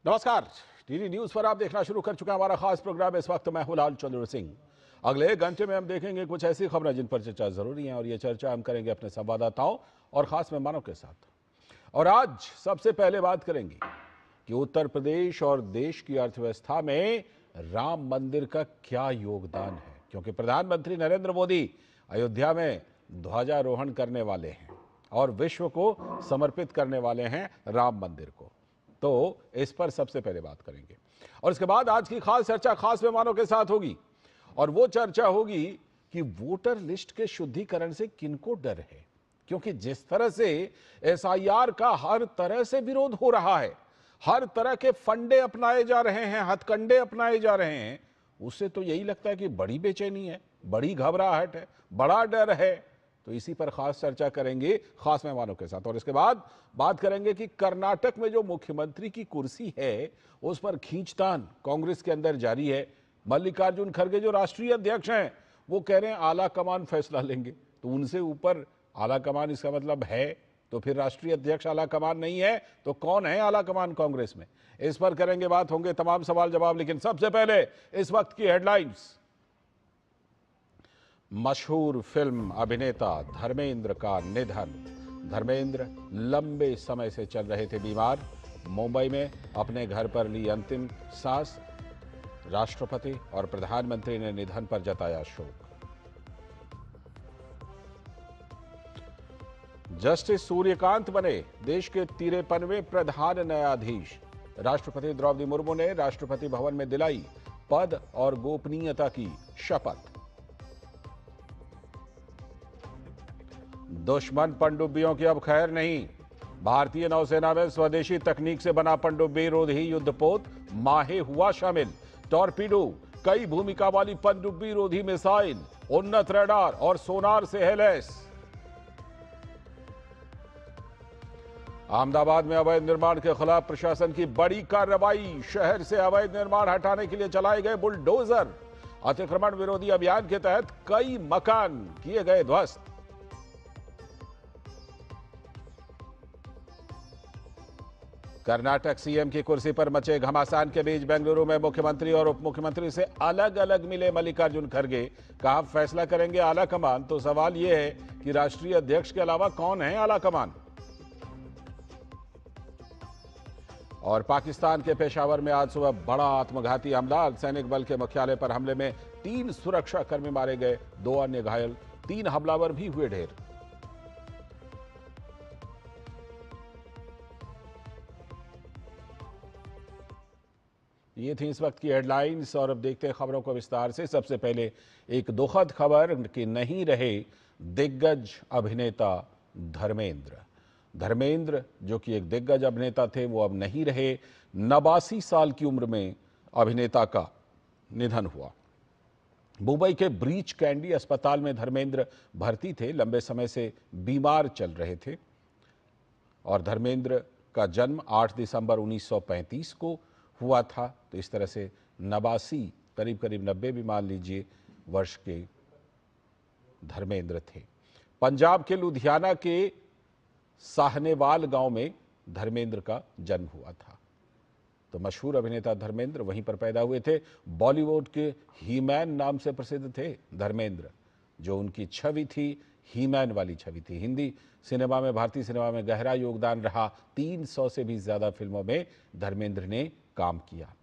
नमस्कार। DD news पर आप देखना शुरू कर चुके हैं हमारा खास प्रोग्राम। इस वक्त मैं हूं लाल चंद्र सिंह। अगले घंटे में हम देखेंगे कुछ ऐसी खबरें जिन पर चर्चा जरूरी है, और ये चर्चा हम करेंगे अपने संवाददाताओं और खास मेहमानों के साथ। और आज सबसे पहले बात करेंगे कि उत्तर प्रदेश और देश की अर्थव्यवस्था में राम मंदिर का क्या योगदान है, क्योंकि प्रधानमंत्री नरेंद्र मोदी अयोध्या में ध्वजारोहण करने वाले हैं और विश्व को समर्पित करने वाले हैं राम मंदिर को। तो इस पर सबसे पहले बात करेंगे और इसके बाद आज की खास चर्चा खास मेहमानों के साथ होगी, और वो चर्चा होगी कि वोटर लिस्ट के शुद्धिकरण से किनको डर है, क्योंकि जिस तरह से एसआईआर का हर तरह से विरोध हो रहा है, हर तरह के फंडे अपनाए जा रहे हैं, हथकंडे अपनाए जा रहे हैं, उससे तो यही लगता है कि बड़ी बेचैनी है, बड़ी घबराहट है, बड़ा डर है। तो इसी पर खास चर्चा करेंगे खास मेहमानों के साथ। और इसके बाद बात करेंगे कि कर्नाटक में जो मुख्यमंत्री की कुर्सी है उस पर खींचतान कांग्रेस के अंदर जारी है। मल्लिकार्जुन खड़गे जो राष्ट्रीय अध्यक्ष हैं वो कह रहे हैं आला कमान फैसला लेंगे, तो उनसे ऊपर आला कमान, इसका मतलब है तो फिर राष्ट्रीय अध्यक्ष आला कमान नहीं है तो कौन है आला कमान कांग्रेस में? इस पर करेंगे बात, होंगे तमाम सवाल जवाब। लेकिन सबसे पहले इस वक्त की हेडलाइंस। मशहूर फिल्म अभिनेता धर्मेंद्र का निधन। धर्मेंद्र लंबे समय से चल रहे थे बीमार। मुंबई में अपने घर पर ली अंतिम सांस। राष्ट्रपति और प्रधानमंत्री ने निधन पर जताया शोक। जस्टिस सूर्यकांत बने देश के 53वें प्रधान न्यायाधीश। राष्ट्रपति द्रौपदी मुर्मू ने राष्ट्रपति भवन में दिलाई पद और गोपनीयता की शपथ। दुश्मन पनडुब्बियों की अब खैर नहीं। भारतीय नौसेना में स्वदेशी तकनीक से बना पनडुब्बी रोधी युद्धपोत माहे हुआ शामिल। टॉर्पीडो, कई भूमिका वाली पनडुब्बी रोधी मिसाइल, उन्नत रडार और सोनार से है लैस। अहमदाबाद में अवैध निर्माण के खिलाफ प्रशासन की बड़ी कार्रवाई। शहर से अवैध निर्माण हटाने के लिए चलाए गए बुलडोजर। अतिक्रमण विरोधी अभियान के तहत कई मकान किए गए ध्वस्त। कर्नाटक सीएम की कुर्सी पर मचे घमासान के बीच बेंगलुरु में मुख्यमंत्री और उप मुख्यमंत्री से अलग अलग मिले मल्लिकार्जुन खड़गे। कहा फैसला करेंगे आला कमान। तो सवाल यह है कि राष्ट्रीय अध्यक्ष के अलावा कौन है आला कमान? और पाकिस्तान के पेशावर में आज सुबह बड़ा आत्मघाती हमला। सैनिक बल के मुख्यालय पर हमले में 3 सुरक्षाकर्मी मारे गए, 2 अन्य घायल, 3 हमलावर भी हुए ढेर। ये थी इस वक्त की हेडलाइंस, और अब देखते हैं खबरों को विस्तार से। सबसे पहले एक दुखद खबर कि नहीं रहे दिग्गज अभिनेता धर्मेंद्र। धर्मेंद्र जो कि एक दिग्गज अभिनेता थे वो अब नहीं रहे। 89 साल की उम्र में अभिनेता का निधन हुआ। मुंबई के ब्रीच कैंडी अस्पताल में धर्मेंद्र भर्ती थे, लंबे समय से बीमार चल रहे थे। और धर्मेंद्र का जन्म 8 दिसंबर 1935 को हुआ था। तो इस तरह से 89, करीब करीब 90 भी मान लीजिए वर्ष के धर्मेंद्र थे। पंजाब के लुधियाना के साहनेवाल गांव में धर्मेंद्र का जन्म हुआ था। तो मशहूर अभिनेता धर्मेंद्र वहीं पर पैदा हुए थे। बॉलीवुड के ही-मैन नाम से प्रसिद्ध थे धर्मेंद्र। जो उनकी छवि थी, ही-मैन वाली छवि थी। हिंदी सिनेमा में, भारतीय सिनेमा में गहरा योगदान रहा। 300 से भी ज्यादा फिल्मों में धर्मेंद्र ने काम किया।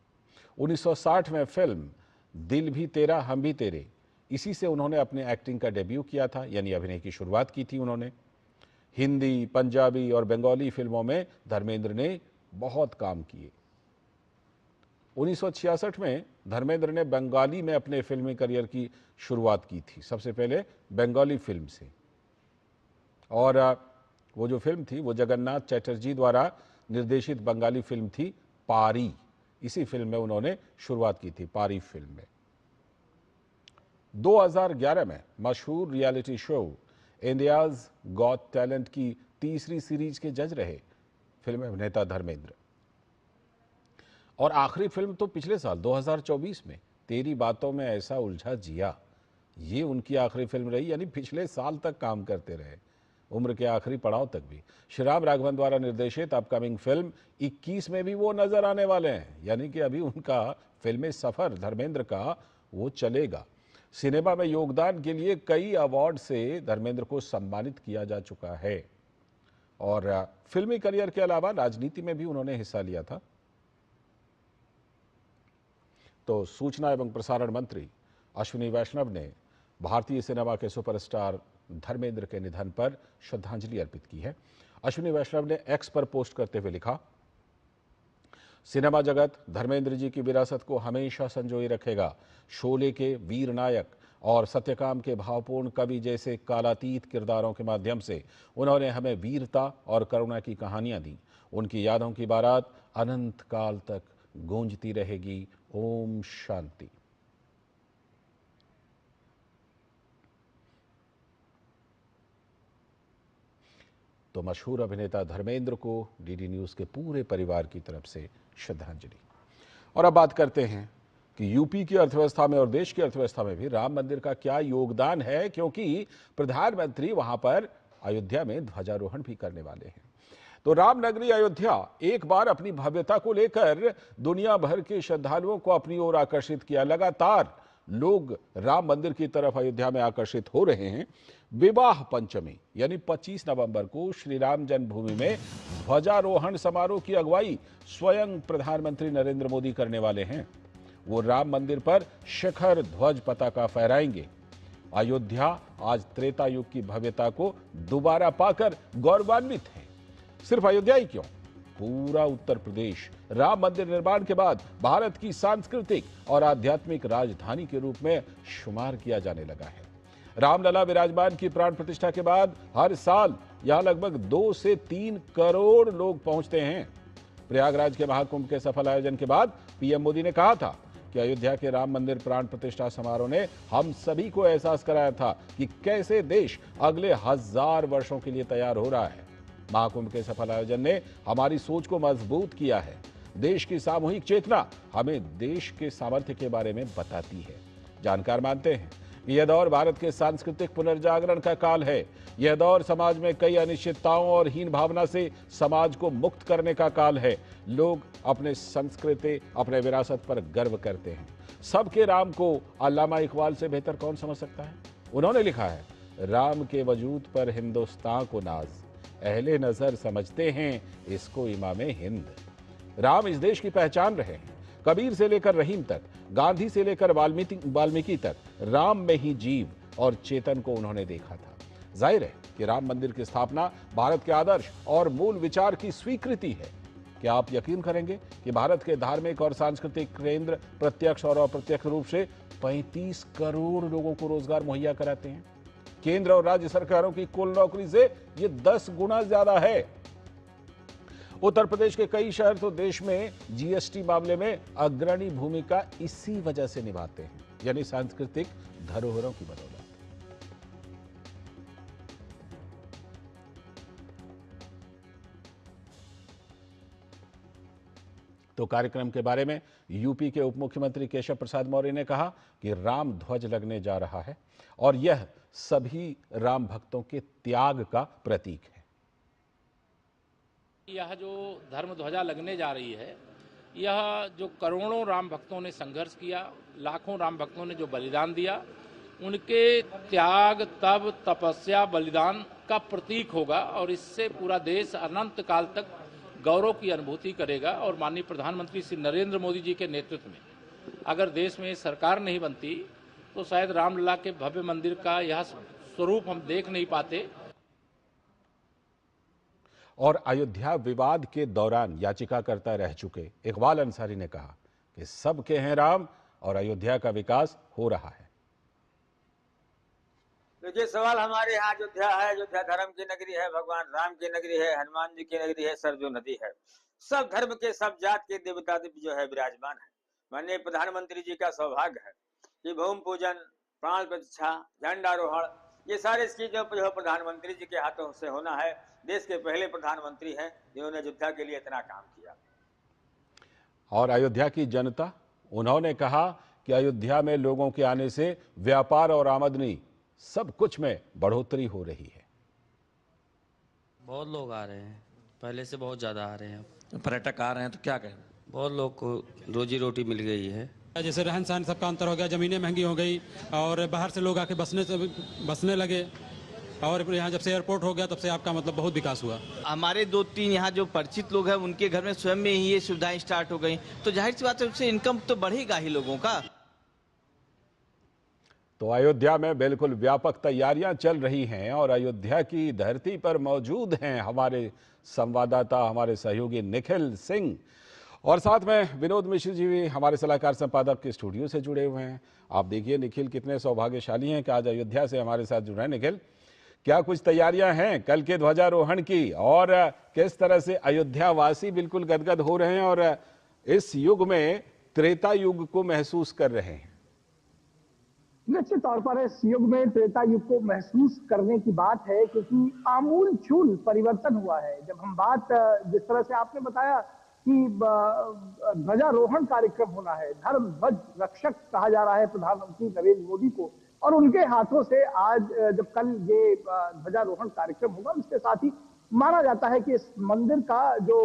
1960 में फिल्म दिल भी तेरा हम भी तेरे, इसी से उन्होंने अपने एक्टिंग का डेब्यू किया था, यानी अभिनय की शुरुआत की थी उन्होंने। हिंदी, पंजाबी और बंगाली फिल्मों में धर्मेंद्र ने बहुत काम किए। 1966 में धर्मेंद्र ने बंगाली में अपने फिल्मी करियर की शुरुआत की थी, सबसे पहले बंगाली फिल्म से। और वो जो फिल्म थी वो जगन्नाथ चैटर्जी द्वारा निर्देशित बंगाली फिल्म थी पारी। इसी फिल्म में उन्होंने शुरुआत की थी, पारी फिल्म में। 2011 में मशहूर reality show India's got talent की तीसरी सीरीज के जज रहे फिल्म अभिनेता धर्मेंद्र। और आखिरी फिल्म तो पिछले साल 2024 में तेरी बातों में ऐसा उलझा जिया, ये उनकी आखिरी फिल्म रही, यानी पिछले साल तक काम करते रहे। उम्र के आखिरी पड़ाव तक भी। श्री राम राघवन द्वारा निर्देशित अपकमिंग फिल्म 21 में भी वो नजर आने वाले हैं, यानी कि अभी उनका फिल्मी सफर धर्मेंद्र का वो चलेगा। सिनेमा में योगदान के लिए कई अवार्ड से धर्मेंद्र को सम्मानित किया जा चुका है और फिल्मी करियर के अलावा राजनीति में भी उन्होंने हिस्सा लिया था। तो सूचना एवं प्रसारण मंत्री अश्विनी वैष्णव ने भारतीय सिनेमा के सुपरस्टार धर्मेंद्र के निधन पर श्रद्धांजलि अर्पित की है। अश्विनी वैष्णव ने एक्स पर पोस्ट करते हुए लिखा, सिनेमा जगत धर्मेंद्र जी की विरासत को हमेशा संजोए रखेगा। शोले के वीर नायक और सत्यकाम के भावपूर्ण कवि जैसे कालातीत किरदारों के माध्यम से उन्होंने हमें वीरता और करुणा की कहानियां दी। उनकी यादों की बारात अनंत काल तक गूंजती रहेगी। ओम शांति। तो मशहूर अभिनेता धर्मेंद्र को डीडी न्यूज़ के पूरे परिवार की तरफ से श्रद्धांजलि। और अब बात करते हैं कि यूपी की अर्थव्यवस्था में और देश की अर्थव्यवस्था में भी राम मंदिर का क्या योगदान है, क्योंकि प्रधानमंत्री वहां पर अयोध्या में ध्वजारोहण भी करने वाले हैं। तो रामनगरी अयोध्या एक बार अपनी भव्यता को लेकर दुनिया भर के श्रद्धालुओं को अपनी ओर आकर्षित किया। लगातार लोग राम मंदिर की तरफ अयोध्या में आकर्षित हो रहे हैं। विवाह पंचमी यानी 25 नवंबर को श्री राम जन्मभूमि में ध्वजारोहण समारोह की अगुवाई स्वयं प्रधानमंत्री नरेंद्र मोदी करने वाले हैं। वो राम मंदिर पर शिखर ध्वज पताका फहराएंगे। अयोध्या आज त्रेता युग की भव्यता को दोबारा पाकर गौरवान्वित है। सिर्फ अयोध्या ही क्यों, पूरा उत्तर प्रदेश राम मंदिर निर्माण के बाद भारत की सांस्कृतिक और आध्यात्मिक राजधानी के रूप में शुमार किया जाने लगा है। रामलला विराजमान की प्राण प्रतिष्ठा के बाद हर साल यहां लगभग 2 से 3 करोड़ लोग पहुंचते हैं। प्रयागराज के महाकुंभ के सफल आयोजन के बाद पीएम मोदी ने कहा था कि अयोध्या के राम मंदिर प्राण प्रतिष्ठा समारोह ने हम सभी को एहसास कराया था कि कैसे देश अगले 1000 वर्षों के लिए तैयार हो रहा है। महाकुंभ के सफल आयोजन ने हमारी सोच को मजबूत किया है। देश की सामूहिक चेतना हमें देश के सामर्थ्य के बारे में बताती है। जानकार मानते हैं कि यह दौर भारत के सांस्कृतिक पुनर्जागरण का काल है। यह दौर समाज में कई अनिश्चितताओं और हीन भावना से समाज को मुक्त करने का काल है। लोग अपने संस्कृति, अपने विरासत पर गर्व करते हैं। सबके राम को अल्लामा इकबाल से बेहतर कौन समझ सकता है। उन्होंने लिखा है, राम के वजूद पर हिंदुस्तान को नाज, अहले नजर समझते हैं इसको इमामे हिंद। राम इस देश की पहचान रहे हैं। कबीर से लेकर रहीम तक, गांधी से लेकर वाल्मीकि तक राम में ही जीव और चेतन को उन्होंने देखा था। जाहिर है कि राम मंदिर की स्थापना भारत के आदर्श और मूल विचार की स्वीकृति है। क्या आप यकीन करेंगे कि भारत के धार्मिक और सांस्कृतिक केंद्र प्रत्यक्ष और अप्रत्यक्ष रूप से 35 करोड़ लोगों को रोजगार मुहैया कराते हैं। केंद्र और राज्य सरकारों की कुल नौकरी से ये 10 गुना ज्यादा है। उत्तर प्रदेश के कई शहर तो देश में जीएसटी मामले में अग्रणी भूमिका इसी वजह से निभाते हैं, यानी सांस्कृतिक धरोहरों की बदौलत। तो कार्यक्रम के बारे में यूपी के उप मुख्यमंत्री केशव प्रसाद मौर्य ने कहा कि राम ध्वज लगने जा रहा है और यह सभी राम भक्तों के त्याग का प्रतीक है। यह जो धर्म ध्वजा लगने जा रही है, यह जो करोड़ों राम भक्तों ने संघर्ष किया, लाखों राम भक्तों ने जो बलिदान दिया, उनके त्याग, तप, तपस्या, बलिदान का प्रतीक होगा और इससे पूरा देश अनंत काल तक गौरव की अनुभूति करेगा। और माननीय प्रधानमंत्री श्री नरेंद्र मोदी जी के नेतृत्व में अगर देश में सरकार नहीं बनती तो शायद रामलला के भव्य मंदिर का यह स्वरूप हम देख नहीं पाते। और अयोध्या विवाद के दौरान याचिकाकर्ता रह चुके इकबाल अंसारी ने कहा कि सबके हैं राम और अयोध्या का विकास हो रहा है। देखिए, सवाल हमारे यहाँ अयोध्या है। अयोध्या धर्म की नगरी है, भगवान राम की नगरी है, हनुमान जी की नगरी है, सरजू नदी है। सब धर्म के, सब जात के देवता जो है विराजमान है। माननीय प्रधानमंत्री जी का सौभाग्य है कि भूमि पूजन, प्राण प्रतिष्ठा, झंडारोहण, ये सारे चीजों पर जो प्रधानमंत्री जी के हाथों से होना है। देश के पहले प्रधानमंत्री हैं जिन्होंने अयोध्या के लिए इतना काम किया। और अयोध्या की जनता, उन्होंने कहा कि अयोध्या में लोगों के आने से व्यापार और आमदनी सब कुछ में बढ़ोतरी हो रही है। बहुत लोग आ रहे हैं, पहले से बहुत ज़्यादा आ रहे हैं। पर्यटक आ रहे हैं तो क्या कहें? बहुत लोग को रोजी रोटी मिल गई है। जैसे रहन सहन सबका अंतर हो गया, ज़मीनें महंगी हो गई और बाहर से लोग आके बसने लगे, और यहाँ जब से एयरपोर्ट हो गया तब से आपका मतलब बहुत विकास हुआ। हमारे 2-3 यहाँ जो परिचित लोग हैं उनके घर में स्वयं में ही ये सुविधाएं स्टार्ट हो गई, तो जाहिर सी बात है उससे इनकम तो बढ़ेगा ही लोगों का। तो अयोध्या में बिल्कुल व्यापक तैयारियां चल रही हैं और अयोध्या की धरती पर मौजूद हैं हमारे संवाददाता, हमारे सहयोगी निखिल सिंह, और साथ में विनोद मिश्र जी भी हमारे सलाहकार संपादक के स्टूडियो से जुड़े हुए हैं। आप देखिए निखिल कितने सौभाग्यशाली हैं कि आज अयोध्या से हमारे साथ जुड़ रहे हैं। निखिल, क्या कुछ तैयारियां हैं कल के ध्वजारोहण की, और किस तरह से अयोध्या वासी बिल्कुल गदगद हो रहे हैं और इस युग में त्रेता युग को महसूस कर रहे हैं? निश्चित तौर पर इस युग में त्रेता युग को महसूस करने की बात है, क्योंकि आमूल चूल परिवर्तन हुआ है। जब हम बात, जिस तरह से आपने बताया कि ध्वजारोहण कार्यक्रम होना है, धर्म ध्वज रक्षक कहा जा रहा है प्रधानमंत्री नरेंद्र मोदी को, और उनके हाथों से आज जब कल ये ध्वजारोहण कार्यक्रम होगा, उसके साथ ही माना जाता है कि इस मंदिर का जो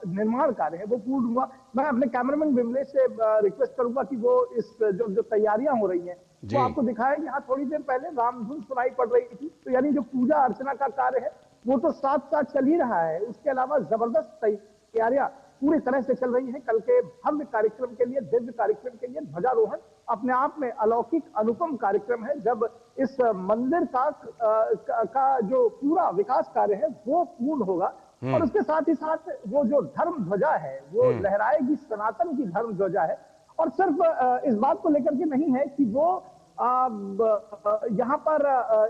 निर्माण कार्य है वो पूर्ण हुआ। मैं अपने कैमरामैन विमलेश से रिक्वेस्ट करूंगा कि वो इस जो तैयारियां हो रही हैं वो आपको दिखाएं। यहाँ थोड़ी देर पहले रामधुन सुनाई पड़ रही थी, तो यानी जो पूजा अर्चना का कार्य है वो तो साथ साथ चल ही रहा है। उसके अलावा जबरदस्त तैयारियां पूरी तरह से चल रही है। कल के भव्य कार्यक्रम के लिए, दिव्य कार्यक्रम के लिए ध्वजारोहण अपने आप में अलौकिक अनुपम कार्यक्रम है, जब इस मंदिर का जो पूरा विकास कार्य है वो पूर्ण होगा। और उसके साथ ही साथ वो जो धर्म ध्वजा है वो लहराएगी, सनातन की धर्म ध्वजा है। और सिर्फ इस बात को लेकर के नहीं है कि वो यहाँ पर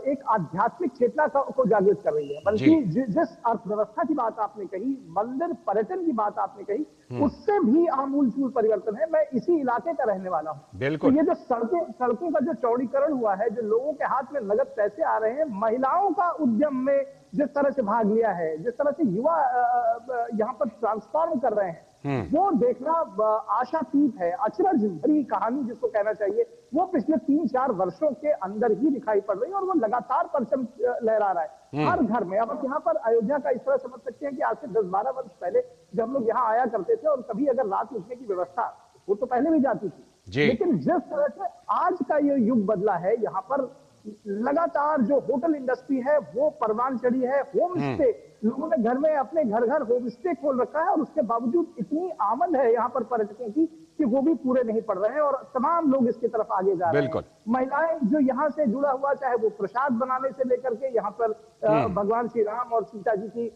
एक आध्यात्मिक चेतना को जागृत कर रही है, बल्कि जिस अर्थव्यवस्था की बात आपने कही, मंदिर पर्यटन की बात आपने कही, उससे भी आमूल चूल परिवर्तन है। मैं इसी इलाके का रहने वाला हूँ, तो ये जो सड़कों का जो चौड़ीकरण हुआ है, जो लोगों के हाथ में नगद पैसे आ रहे हैं, महिलाओं का उद्यम में जिस तरह से भाग लिया है, जिस तरह से युवा यहाँ पर ट्रांसफॉर्म कर रहे हैं, वो देखना आशातीत है। अचरज भरी कहानी जिसको कहना चाहिए, वो पिछले 3-4 वर्षों के अंदर ही दिखाई पड़ रही है, और वो लगातार परचम लहरा रहा है हर घर में। अब यहाँ पर अयोध्या का इस तरह समझ सकते हैं कि आज से 10-12 वर्ष पहले जब हम लोग यहाँ आया करते थे, और कभी अगर रात रुकने की व्यवस्था वो तो पहले भी जाती थी, लेकिन जिस तरह से आज का ये युग बदला है, यहाँ पर लगातार जो होटल इंडस्ट्री है वो परवान चढ़ी है। होम स्टे, लोगों ने घर में अपने घर होम स्टे खोल रखा है, और उसके बावजूद इतनी आमद है यहाँ पर पर्यटकों की कि वो भी पूरे नहीं पड़ रहे हैं, और तमाम लोग इसकी तरफ आगे जा रहे हैं। महिलाएं जो यहाँ से जुड़ा हुआ, चाहे वो प्रसाद बनाने से लेकर के यहाँ पर भगवान श्री राम और सीता जी की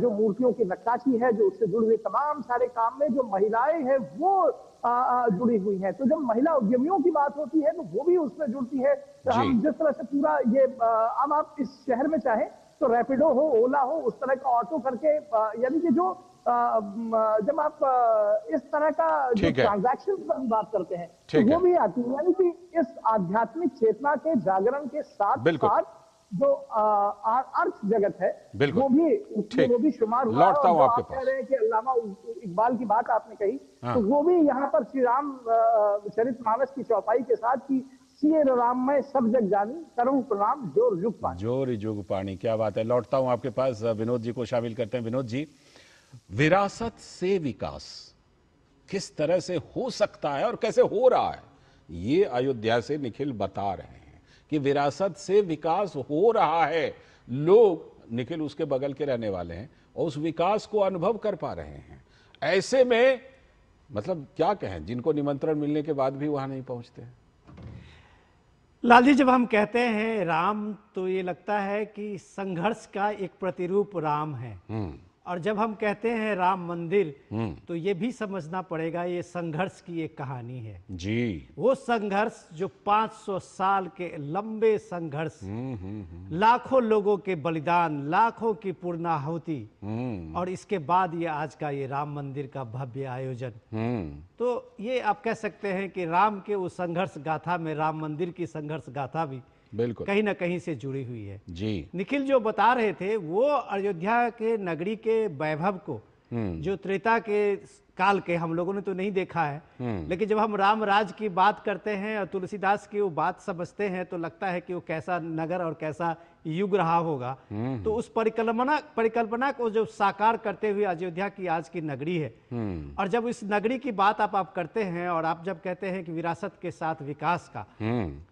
जो मूर्तियों की नक्काशी है, जो उससे जुड़े हुए तमाम सारे काम में जो महिलाएं हैं वो जुड़ी हुई हैं। तो जब महिला उद्यमियों की बात होती है तो वो भी उसमें जुड़ती है। हम जिस तरह से पूरा ये, अब आप इस शहर में चाहे तो रैपिडो हो, ओला हो, उस तरह का ऑटो करके, यानी कि जो जब आप इस तरह का जो ट्रांजैक्शन की बात करते हैं तो वो भी आती है। यानी कि इस आध्यात्मिक चेतना के जागरण के साथ साथ जो अर्थ जगत है वो भी शुमार हुआ। लौटता हूं आपके पास। कह रहे हैं कि अल्लामा इकबाल की बात आपने कही, तो वो भी यहाँ पर श्री राम चरितमानस की चौपाई के साथ की, सिए राम में सब जग जानी, करूं प्रणाम जोर जुग पानी। जोर जुग पानी, क्या बात है। लौटता हूं आपके पास, विनोद जी को शामिल करते हैं। विनोद जी, विरासत से विकास किस तरह से हो सकता है और कैसे हो रहा है, ये अयोध्या से निखिल बता रहे हैं कि विरासत से विकास हो रहा है। लोग, निखिल उसके बगल के रहने वाले हैं और उस विकास को अनुभव कर पा रहे हैं। ऐसे में मतलब क्या कहें, जिनको निमंत्रण मिलने के बाद भी वहां नहीं पहुंचते हैं। लाल जी, जब हम कहते हैं राम तो ये लगता है कि संघर्ष का एक प्रतिरूप राम है, और जब हम कहते हैं राम मंदिर तो ये भी समझना पड़ेगा ये संघर्ष की एक कहानी है जी। वो संघर्ष जो 500 साल के लंबे संघर्ष, लाखों लोगों के बलिदान, लाखों की पूर्णाहुति, और इसके बाद ये आज का ये राम मंदिर का भव्य आयोजन। तो ये आप कह सकते हैं कि राम के उस संघर्ष गाथा में राम मंदिर की संघर्ष गाथा भी बिल्कुल कहीं ना कहीं से जुड़ी हुई है जी। निखिल जो बता रहे थे वो अयोध्या के नगरी के वैभव को, जो त्रेता के काल के हम लोगों ने तो नहीं देखा है, लेकिन जब हम राम राज की बात करते हैं और तुलसीदास की वो बात समझते हैं तो लगता है कि वो कैसा नगर और कैसा युग रहा होगा। तो उस परिकल्पना को जो साकार करते हुए अयोध्या की आज की नगरी है, और जब इस नगरी की बात आप करते हैं और आप जब कहते हैं कि विरासत के साथ विकास का,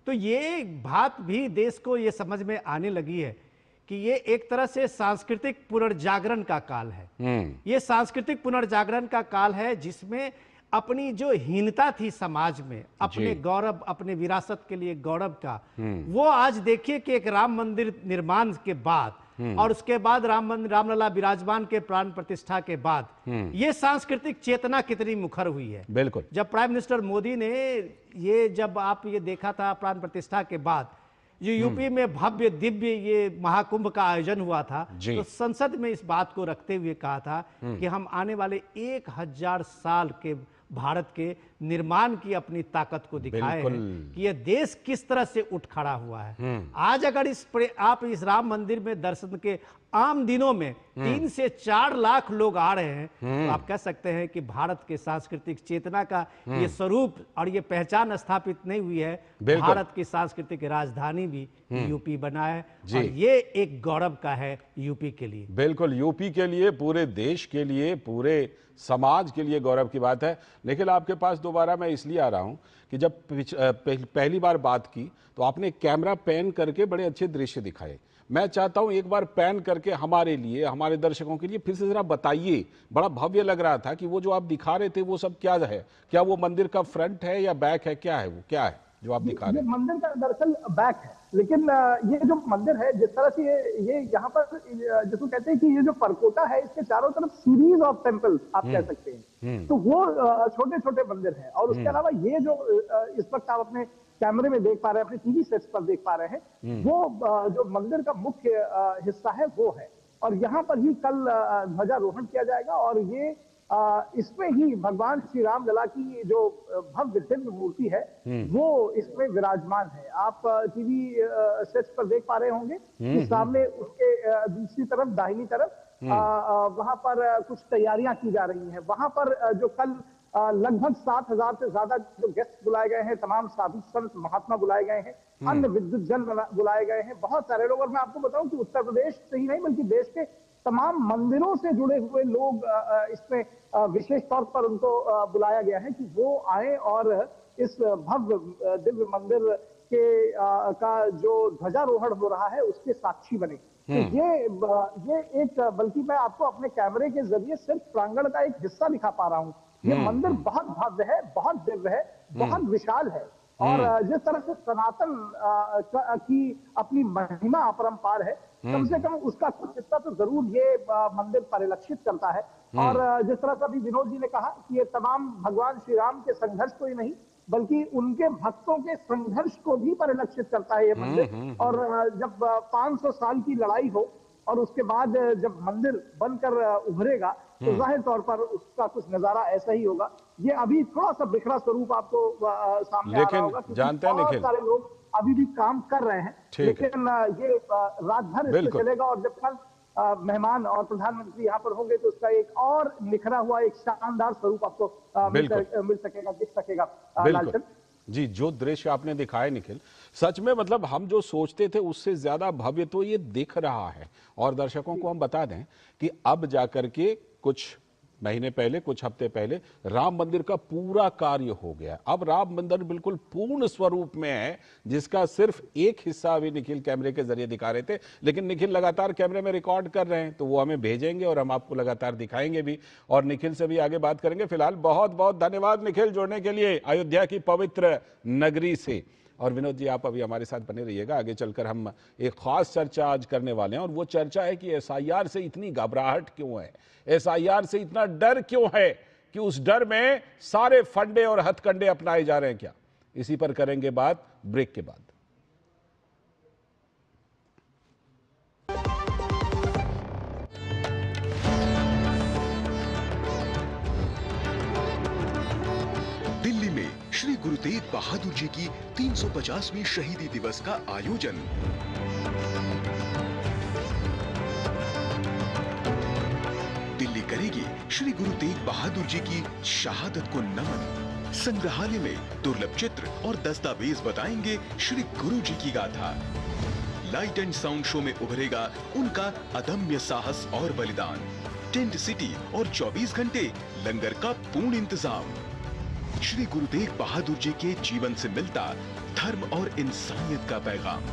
तो ये बात भी देश को ये समझ में आने लगी है कि ये एक तरह से सांस्कृतिक पुनर्जागरण का काल है। ये सांस्कृतिक पुनर्जागरण का काल है जिसमें अपनी जो हीनता थी समाज में, अपने गौरव, अपने विरासत के लिए गौरव का, वो आज देखिए कि एक राम मंदिर निर्माण के बाद और उसके बाद रामलला विराजमान के प्राण प्रतिष्ठा के बाद ये सांस्कृतिक चेतना कितनी मुखर हुई है। बिल्कुल। जब प्राइम मिनिस्टर मोदी ने जब आप ये देखा था प्राण प्रतिष्ठा के बाद जो यूपी में भव्य दिव्य ये महाकुंभ का आयोजन हुआ था, तो संसद में इस बात को रखते हुए कहा था कि हम आने वाले 1000 साल के भारत के निर्माण की अपनी ताकत को दिखाए हैं कि यह देश किस तरह से उठ खड़ा हुआ है। आज अगर आप इस राम मंदिर में दर्शन के आम दिनों में 3 से 4 लाख लोग आ रहे हैं, तो आप कह सकते हैं कि भारत के सांस्कृतिक चेतना का ये स्वरूप और ये पहचान स्थापित नहीं हुई है। भारत की सांस्कृतिक राजधानी भी यूपी बना है और ये एक गौरव का है यूपी के लिए। बिल्कुल, यूपी के लिए, पूरे देश के लिए, पूरे समाज के लिए गौरव की बात है। लेकिन आपके पास दोबारा मैं इसलिए आ रहा हूं कि जब पहली बार बात की तो आपने कैमरा पैन करके बड़े अच्छे दृश्य दिखाए। मैं चाहता हूं एक बार पैन करके हमारे लिए, हमारे दर्शकों के लिए फिर से जरा बताइए। बड़ा भव्य लग रहा था कि वो जो आप दिखा रहे थे वो सब क्या है? क्या वो मंदिर का फ्रंट है या बैक है? क्या है वो, क्या है जो आप दिखा रहे हैं? मंदिर का दरअसल बैक है, लेकिन ये जो मंदिर है जिस तरह से ये यहाँ पर जिसको कहते हैं कि ये जो परकोटा है इसके चारों तरफ सीरीज ऑफ टेम्पल आप कह सकते हैं, तो वो छोटे छोटे मंदिर हैं। और उसके अलावा ये जो इस वक्त आप अपने कैमरे में देख पा रहे हैं, अपने टीवी सेट्स पर देख पा रहे हैं, वो जो मंदिर का मुख्य हिस्सा है वो है। और यहाँ पर ही कल ध्वजारोहण किया जाएगा और ये इसमें ही भगवान श्री राम लला की जो भव्य दिव्य मूर्ति है वो इसमें विराजमान है। आप टीवी सेट्स पर देख पा रहे होंगे कि सामने उसके दूसरी तरफ, दाहिनी तरफ वहां पर कुछ तैयारियां की जा रही हैं। वहां पर जो कल लगभग 7000 से ज्यादा जो गेस्ट बुलाए गए हैं, तमाम साधु संत महात्मा बुलाए गए हैं, अन्य विद्युत जन बुलाए गए हैं, बहुत सारे लोग। और मैं आपको बताऊं कि उत्तर प्रदेश से ही नहीं बल्कि देश के तमाम मंदिरों से जुड़े हुए लोग इसमें विशेष तौर पर उनको बुलाया गया है कि वो आए और इस भव्य दिव्य मंदिर के का जो ध्वजारोहण हो रहा है उसके साक्षी बने। तो ये एक, बल्कि मैं आपको अपने कैमरे के जरिए सिर्फ प्रांगण का एक हिस्सा दिखा पा रहा हूँ। ये मंदिर बहुत भव्य है, बहुत दिव्य है, बहुत विशाल है और जिस तरह से सनातन की अपनी महिमा अपरंपार है, कम से कम उसका कुछ हिस्सा तो जरूर ये मंदिर परिलक्षित करता है। और जिस तरह से अभी विनोद जी ने कहा कि ये तमाम भगवान श्री राम के संघर्ष को ही नहीं बल्कि उनके भक्तों के संघर्ष को भी परिलक्षित करता है ये मंदिर। और जब 500 साल की लड़ाई हो और उसके बाद जब मंदिर बनकर उभरेगा तो जाहिर तौर पर उसका कुछ नजारा ऐसा ही होगा। ये अभी थोड़ा सा बिखरा स्वरूप आपको सामने आ रहा होगा, जानते हैं निखिल, सारे लोग अभी भी काम कर रहे हैं, लेकिन ये रात भर इसमें चलेगा और जब कल मेहमान और प्रधानमंत्री यहाँ पर होंगे तो उसका एक और निखरा हुआ एक शानदार स्वरूप आपको मिल सकेगा, दिख सकेगा। लालचंद जी, जो दृश्य आपने दिखाए निखिल, सच में मतलब हम जो सोचते थे उससे ज्यादा भव्य तो ये दिख रहा है। और दर्शकों को हम बता दें कि अब जाकर के कुछ महीने पहले, कुछ हफ्ते पहले राम मंदिर का पूरा कार्य हो गया। अब राम मंदिर बिल्कुल पूर्ण स्वरूप में है, जिसका सिर्फ एक हिस्सा अभी निखिल कैमरे के जरिए दिखा रहे थे। लेकिन निखिल लगातार कैमरे में रिकॉर्ड कर रहे हैं तो वो हमें भेजेंगे और हम आपको लगातार दिखाएंगे भी और निखिल से भी आगे बात करेंगे। फिलहाल बहुत बहुत धन्यवाद निखिल जुड़ने के लिए अयोध्या की पवित्र नगरी से। और विनोद जी, आप अभी हमारे साथ बने रहिएगा। आगे चलकर हम एक खास चर्चा आज करने वाले हैं और वो चर्चा है कि एसआईआर से इतनी घबराहट क्यों है, एसआईआर से इतना डर क्यों है, कि उस डर में सारे फंडे और हथकंडे अपनाए जा रहे हैं क्या? इसी पर करेंगे बात ब्रेक के बाद। दिल्ली में श्री गुरु तेग बहादुर जी की 350वीं शहीदी दिवस का आयोजन। दिल्ली करेगी श्री गुरु तेग बहादुर जी की शहादत को नमन। संग्रहालय में दुर्लभ चित्र और दस्तावेज बताएंगे श्री गुरु जी की गाथा। लाइट एंड साउंड शो में उभरेगा उनका अदम्य साहस और बलिदान। टेंट सिटी और 24 घंटे लंगर का पूर्ण इंतजाम। श्री गुरु तेग बहादुर जी के जीवन से मिलता धर्म और इंसानियत का पैगाम।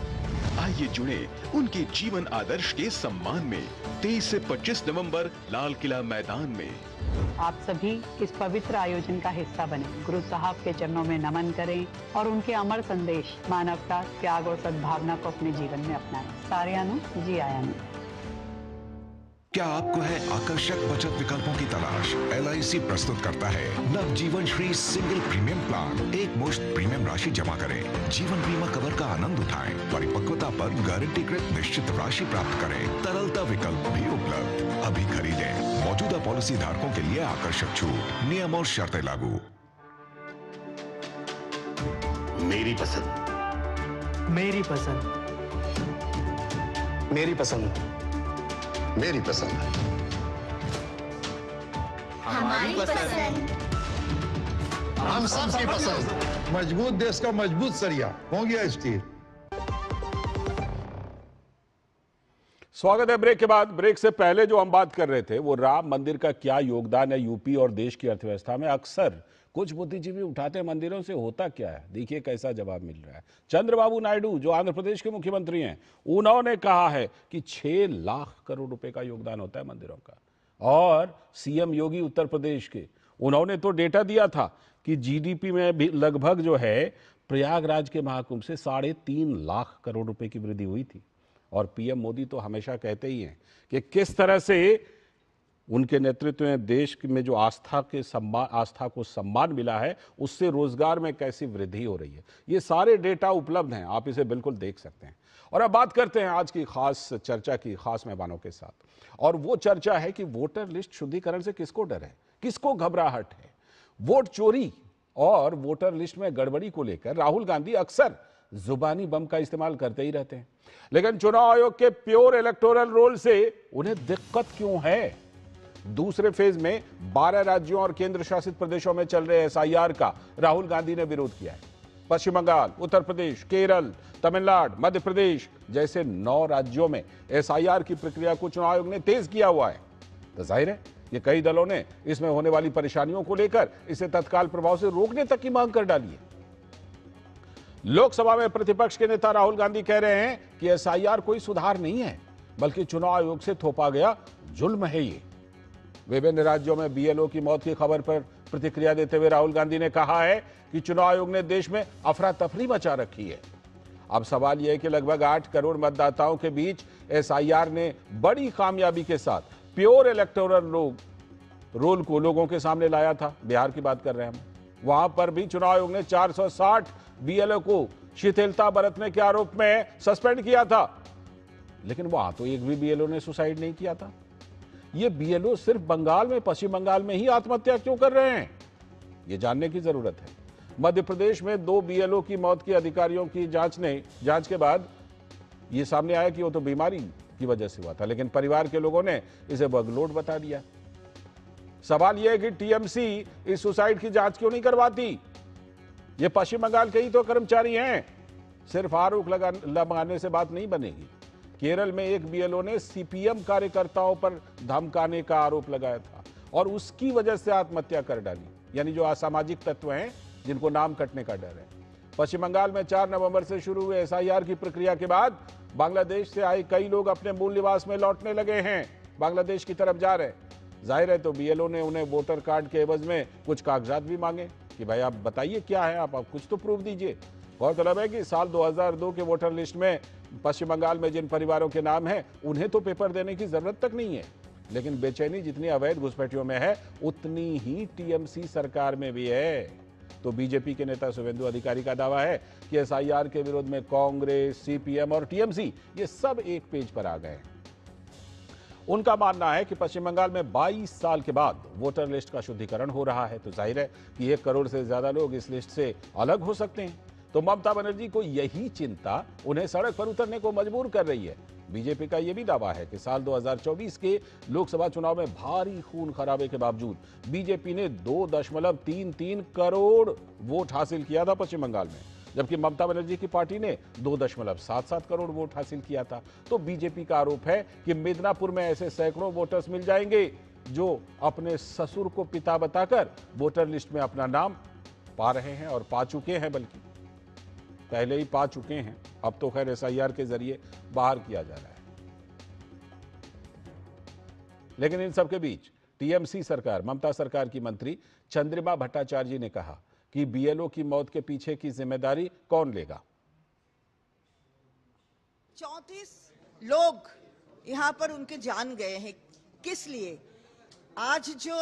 आइए जुड़े उनके जीवन आदर्श के सम्मान में 23 से 25 नवंबर लाल किला मैदान में। आप सभी इस पवित्र आयोजन का हिस्सा बने, गुरु साहब के चरणों में नमन करें और उनके अमर संदेश मानवता, त्याग और सद्भावना को अपने जीवन में अपनाएं। सार्यानु जी आयानु। क्या आपको है आकर्षक बचत विकल्पों की तलाश? LIC प्रस्तुत करता है नवजीवन श्री सिंगल प्रीमियम प्लान। एक मुश्त प्रीमियम राशि जमा करें, जीवन बीमा कवर का आनंद उठाएं, परिपक्वता पर गारंटीकृत निश्चित राशि प्राप्त करें। तरलता विकल्प भी उपलब्ध। अभी खरीदें। मौजूदा पॉलिसी धारकों के लिए आकर्षक छूट, नियम और शर्तें लागू। मेरी पसंद, मेरी पसंद, मेरी पसंद, मेरी पसंद, हमारी पसंद, हम सबकी पसंद। मजबूत देश का मजबूत सरिया हो गया स्टील। स्वागत है ब्रेक के बाद। ब्रेक से पहले जो हम बात कर रहे थे वो राम मंदिर का क्या योगदान है यूपी और देश की अर्थव्यवस्था में। अक्सर कुछ बुद्धिजीवी उठाते मंदिरों से होता क्या है, देखिए कैसा जवाब मिल रहा है। चंद्रबाबू नायडू जो आंध्र प्रदेश के मुख्यमंत्री हैं, उन्होंने कहा है कि 6 लाख करोड़ रुपए का योगदान होता है मंदिरों का। और सीएम योगी उत्तर प्रदेश के, उन्होंने तो डेटा दिया था कि जीडीपी में भी लगभग जो है प्रयागराज के महाकुंभ से 3.5 लाख करोड़ रुपए की वृद्धि हुई थी। और पीएम मोदी तो हमेशा कहते ही हैं कि किस तरह से उनके नेतृत्व में देश में जो आस्था को सम्मान मिला है, उससे रोजगार में कैसी वृद्धि हो रही है। ये सारे डेटा उपलब्ध हैं, आप इसे बिल्कुल देख सकते हैं। और अब बात करते हैं आज की खास चर्चा की, खास मेहमानों के साथ। और वो चर्चा है कि वोटर लिस्ट शुद्धिकरण से किसको डर है, किसको घबराहट है। वोट चोरी और वोटर लिस्ट में गड़बड़ी को लेकर राहुल गांधी अक्सर जुबानी बम का इस्तेमाल करते ही रहते हैं, लेकिन चुनाव आयोग के प्योर इलेक्टोरल रोल से उन्हें दिक्कत क्यों है? दूसरे फेज में 12 राज्यों और केंद्र शासित प्रदेशों में चल रहे SIR का राहुल गांधी ने विरोध किया है। पश्चिम बंगाल, उत्तर प्रदेश, केरल, तमिलनाडु, मध्य प्रदेश जैसे 9 राज्यों में SIR की प्रक्रिया को चुनाव आयोग ने तेज किया हुआ है। तो जाहिर है ये कई दलों ने इसमें होने वाली परेशानियों को लेकर इसे तत्काल प्रभाव से रोकने तक की मांग कर डाली है। लोकसभा में प्रतिपक्ष के नेता राहुल गांधी कह रहे हैं कि SIR कोई सुधार नहीं है, बल्कि चुनाव आयोग से थोपा गया जुल्म है ये। विभिन्न राज्यों में BLO की मौत की खबर पर प्रतिक्रिया देते हुए राहुल गांधी ने कहा है कि चुनाव आयोग ने देश में अफरा तफरी मचा रखी है। अब सवाल यह है कि लगभग 8 करोड़ मतदाताओं के बीच SIR ने बड़ी कामयाबी के साथ प्योर इलेक्टोरल रोल को लोगों के सामने लाया था। बिहार की बात कर रहे हैं हम, वहां पर भी चुनाव आयोग ने 460 BLO को शिथिलता बरतने के आरोप में सस्पेंड किया था, लेकिन वहां तो एक भी BLO ने सुसाइड नहीं किया था। ये BLO सिर्फ बंगाल में, पश्चिम बंगाल में ही आत्महत्या क्यों कर रहे हैं, ये जानने की जरूरत है। मध्य प्रदेश में 2 BLO की मौत की अधिकारियों की जांच के बाद ये सामने आया कि वो तो बीमारी की वजह से हुआ था, लेकिन परिवार के लोगों ने इसे वर्कलोड बता दिया। सवाल यह है कि TMC इस सुसाइड की जांच क्यों नहीं करवाती? ये पश्चिम बंगाल के ही तो कर्मचारी हैं। सिर्फ आरोप लगाने से बात नहीं बनेगी। केरल में एक BLO ने CPM कार्यकर्ताओं पर धमकाने का आरोप लगाया था और उसकी वजह से आत्महत्या कर डाली, यानी जो असामाजिक तत्व हैं जिनको नाम कटने का डर है। पश्चिम बंगाल में 4 नवंबर से शुरू हुए SIR की प्रक्रिया के बाद बांग्लादेश से आए कई लोग अपने मूल निवास में लौटने लगे हैं, बांग्लादेश की तरफ जा रहे हैं। जाहिर है तो BLO ने उन्हें वोटर कार्ड के एवज में कुछ कागजात भी मांगे कि भाई आप बताइए क्या है, आप कुछ तो प्रूफ दीजिए। गौरतलब है कि साल 2002 के वोटर लिस्ट में पश्चिम बंगाल में जिन परिवारों के नाम हैं उन्हें तो पेपर देने की जरूरत तक नहीं है, लेकिन बेचैनी जितनी अवैध घुसपैठियों में है उतनी ही TMC सरकार में भी है। तो बीजेपी के नेता शुभेंदु अधिकारी का दावा है कि SIR के विरोध में कांग्रेस, CPM और TMC ये सब एक पेज पर आ गए हैं। उनका मानना है कि पश्चिम बंगाल में 22 साल के बाद वोटर लिस्ट का शुद्धिकरण हो रहा है, तो जाहिर है कि 1 करोड़ से ज्यादा लोग इस लिस्ट से अलग हो सकते हैं। तो ममता बनर्जी को यही चिंता उन्हें सड़क पर उतरने को मजबूर कर रही है। बीजेपी का यह भी दावा है कि साल 2024 के लोकसभा चुनाव में भारी खून खराबे के बावजूद बीजेपी ने 2.33 करोड़ वोट हासिल किया था पश्चिम बंगाल में, जबकि ममता बनर्जी की पार्टी ने 2.77 करोड़ वोट हासिल किया था। तो बीजेपी का आरोप है कि मिदनापुर में ऐसे सैकड़ों वोटर्स मिल जाएंगे जो अपने ससुर को पिता बताकर वोटर लिस्ट में अपना नाम पा रहे हैं और पा चुके हैं, बल्कि पहले ही पा चुके हैं। अब तो खैर एसआईआर के जरिए बाहर किया जा रहा है। लेकिन इन सबके बीच टीएमसी सरकार, ममता सरकार की मंत्री चंद्रिमा भट्टाचार्य जी ने कहा कि बीएलओ की मौत के पीछे की जिम्मेदारी कौन लेगा। 34 लोग यहाँ पर उनके जान गए हैं। किस लिए? आज जो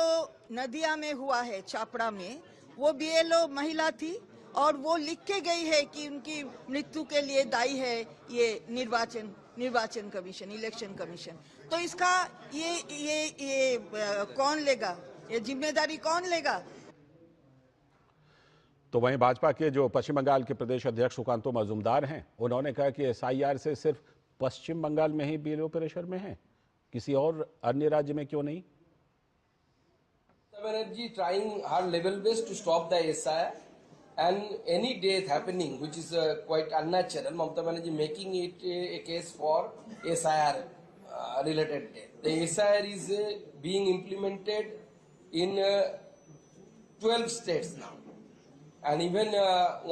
नदिया में हुआ है, चापड़ा में, वो बीएलओ महिला थी और वो लिख के गई है कि उनकी मृत्यु के लिए दायी है ये निर्वाचन कमीशन, इलेक्शन कमीशन। तो इसका ये कौन लेगा? ये जिम्मेदारी कौन लेगा? तो वहीं भाजपा के जो पश्चिम बंगाल के प्रदेश अध्यक्ष सुकांतो मजूमदार हैं, उन्होंने कहा कि एसआईआर से सिर्फ पश्चिम बंगाल में ही बीएलओ प्रेशर में है, किसी और अन्य राज्य में क्यों नहीं? Banerjee trying her level best to stop the SIR, and any death happening which is quite unnatural, Mamata Banerjee making it a case for SIR related death. The SIR is being implemented in 12 states now, and even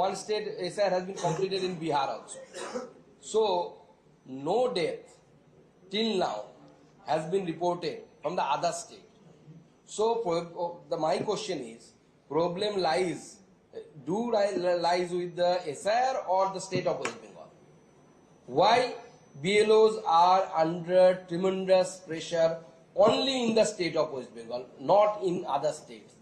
one state SIR has been completed in Bihar also. So no death till now has been reported from the other state. So my question is, problem lies with the SIR or the state of West Bengal? Why BLOs are under tremendous pressure only in the state of West Bengal, not in other states?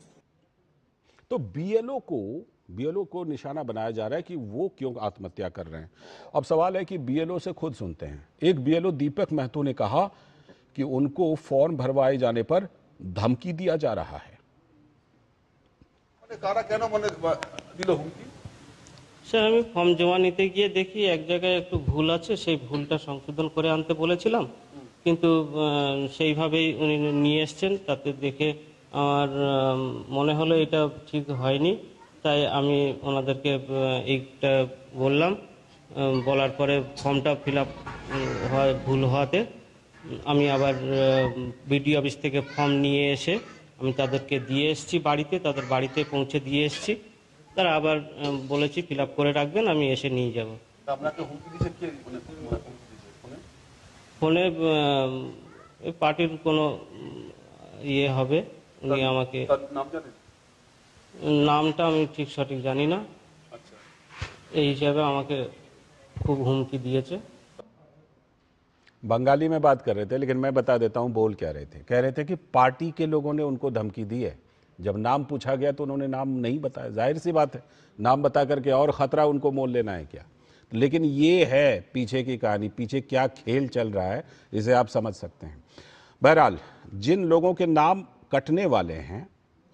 तो BLO को निशाना बनाया जा रहा है कि वो क्यों आत्महत्या कर रहे हैं। अब सवाल है कि बीएलओ से खुद सुनते हैं। एक बीएलओ दीपक महतो ने कहा कि उनको फॉर्म भरवाए जाने पर धमकी दिया जा रहा है। স্যার, আমি ফর্ম জমা নিতে গিয়ে দেখি এক জায়গায় একটু ভুল আছে, সেই ভুলটা সংশোধন করে আনতে বলেছিলাম, কিন্তু সেইভাবেই উনি নিয়ে এসছেন। তাতে দেখে আমার মনে হলো এটা ঠিক হয়নি, তাই আমি ওনাদেরকে এইটা বললাম। বলার পরে ফর্মটা ফিল আপ হয় ভুল হওয়াতে আমি আবার বিডিও অফিস থেকে ফর্ম নিয়ে এসে আমি তাদেরকে দিয়ে এসেছি বাড়িতে, তাদের বাড়িতে পৌঁছে দিয়ে এসেছি। তারা আবার বলেছি ফিল আপ করে রাখবেন, আমি এসে নিয়ে যাব। ফোনে পার্টির কোনো ইয়ে হবে, উনি আমাকে, নামটা আমি ঠিক সঠিক জানি না, এই হিসাবে আমাকে খুব হুমকি দিয়েছে। बंगाली में बात कर रहे थे, लेकिन मैं बता देता हूं बोल क्या रहे थे। कह रहे थे कि पार्टी के लोगों ने उनको धमकी दी है। जब नाम पूछा गया तो उन्होंने नाम नहीं बताया। जाहिर सी बात है, नाम बता करके और खतरा उनको मोल लेना है क्या? लेकिन ये है पीछे की कहानी, पीछे क्या खेल चल रहा है, इसे आप समझ सकते हैं। बहरहाल, जिन लोगों के नाम कटने वाले हैं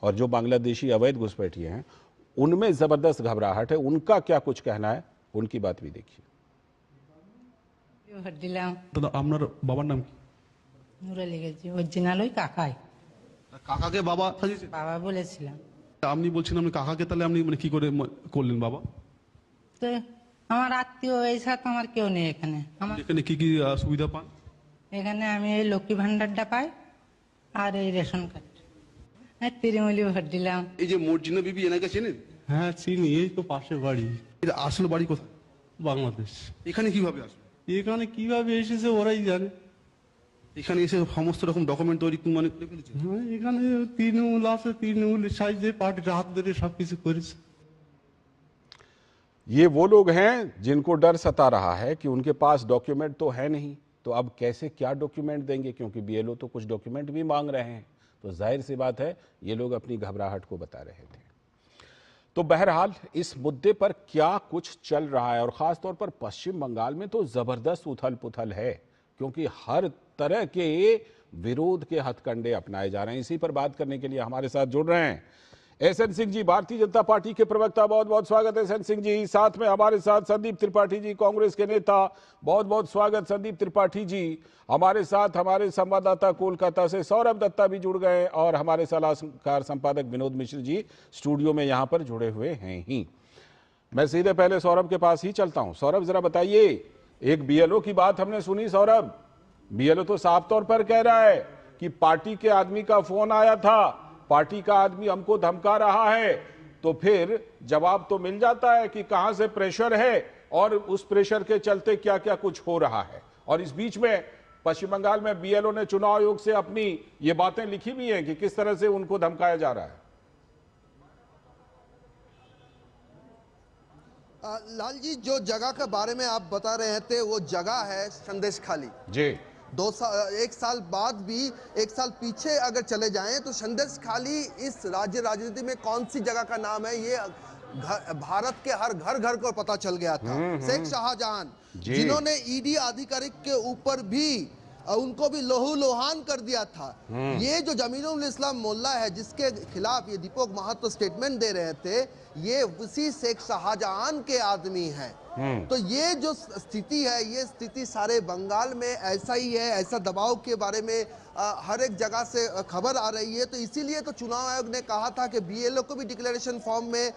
और जो बांग्लादेशी अवैध घुसपैठिए हैं, उनमें जबरदस्त घबराहट है। उनका क्या कुछ कहना है, उनकी बात भी देखिए। দাদা, আপনার বাবার নাম কি? নুরালি গাজী। অরিজিনাল ওই কাকাই। কাকাকে বাবা সাজিয়েছে? বাবা বলেছিলাম। আপনি বলছেন আপনি কাকাকে, তাহলে আপনি মানে কি করে করলেন বাবা? তো আমার আত্মীয় এই সাথে আমার কেউ নেই এখানে। আমার এখানে কি কি সুবিধা পান? এখানে আমি এই লক্ষ্মী ভান্ডারটা পাই আর এই রেশন কার্ড। তৃণমূলী ভোট দিলাম। এই যে মর্জিনা বিবি, এনাকে চেনেন? হ্যাঁ চিনি, এই তো পাশে বাড়ি। আসল বাড়ি কোথায়? বাংলাদেশ। এখানে কিভাবে আসবে? এখানে কিভাবে এসেছে ওরাই জানে। এখানে এসে সমস্ত রকম ডকুমেন্ট তৈরি মানে এখানে তৃণমূল আছে, তৃণমূলের সাইজে পার্টির হাত ধরে সবকিছু করেছে। ये वो लोग हैं जिनको डर सता रहा है कि उनके पास डॉक्यूमेंट तो है नहीं, तो अब कैसे क्या डॉक्यूमेंट देंगे, क्योंकि बीएलओ तो कुछ डॉक्यूमेंट भी मांग रहे हैं। तो जाहिर सी बात है, ये लोग अपनी घबराहट को बता रहे थे। तो बहरहाल इस मुद्दे पर क्या कुछ चल रहा है, और ख़ास तौर पर पश्चिम बंगाल में तो ज़बरदस्त उथल पुथल है, क्योंकि हर तरह के विरोध के हथकंडे अपनाए जा रहे हैं। इसी पर बात करने के लिए हमारे साथ जुड़ रहे हैं एसएन सिंह जी भारतीय जनता पार्टी के प्रवक्ता, बहुत बहुत स्वागत है एसएन सिंह जी। साथ में हमारे साथ संदीप त्रिपाठी जी कांग्रेस के नेता, बहुत बहुत स्वागत संदीप त्रिपाठी जी। हमारे साथ हमारे संवाददाता कोलकाता से सौरभ दत्ता भी जुड़ गए और हमारे सलाहकार संपादक विनोद मिश्र जी स्टूडियो में यहाँ पर जुड़े हुए हैं ही। मैं सीधे पहले सौरभ के पास ही चलता हूँ। सौरभ जरा बताइए, एक बीएलओ की बात हमने सुनी। सौरभ, बीएलओ तो साफ तौर पर कह रहा है कि पार्टी के आदमी का फोन आया था, पार्टी का आदमी हमको धमका रहा है, तो फिर जवाब तो मिल जाता है कि कहां से प्रेशर है और उस प्रेशर के चलते क्या क्या कुछ हो रहा है। और इस बीच में पश्चिम बंगाल में बीएलओ ने चुनाव आयोग से अपनी ये बातें लिखी भी हैं कि किस तरह से उनको धमकाया जा रहा है। लाल जी, जो जगह के बारे में आप बता रहे थे वो जगह है संदेश खाली जी। एक साल बाद भी, एक साल पीछे अगर चले जाएं तो संदेश खाली इस राज्य राजनीति में कौन सी जगह का नाम है, ये भारत के हर घर घर को पता चल गया था। शेख शाहजहां, जिन्होंने ईडी अधिकारी के ऊपर भी उनको भी लोहू लोहान कर दिया था। ये जो जमीनुल इस्लाम मोल्ला है जिसके खिलाफ ये दीपक महतो स्टेटमेंट दे रहे थे, ये उसी शेख शाहजहां के आदमी हैं। तो ये जो स्थिति है, ये स्थिति सारे बंगाल में ऐसा ही है। ऐसा दबाव के बारे में हर एक जगह से खबर आ रही है। तो इसीलिए तो चुनाव आयोग ने कहा था कि बीएलओ को भी डिक्लेरेशन फॉर्म में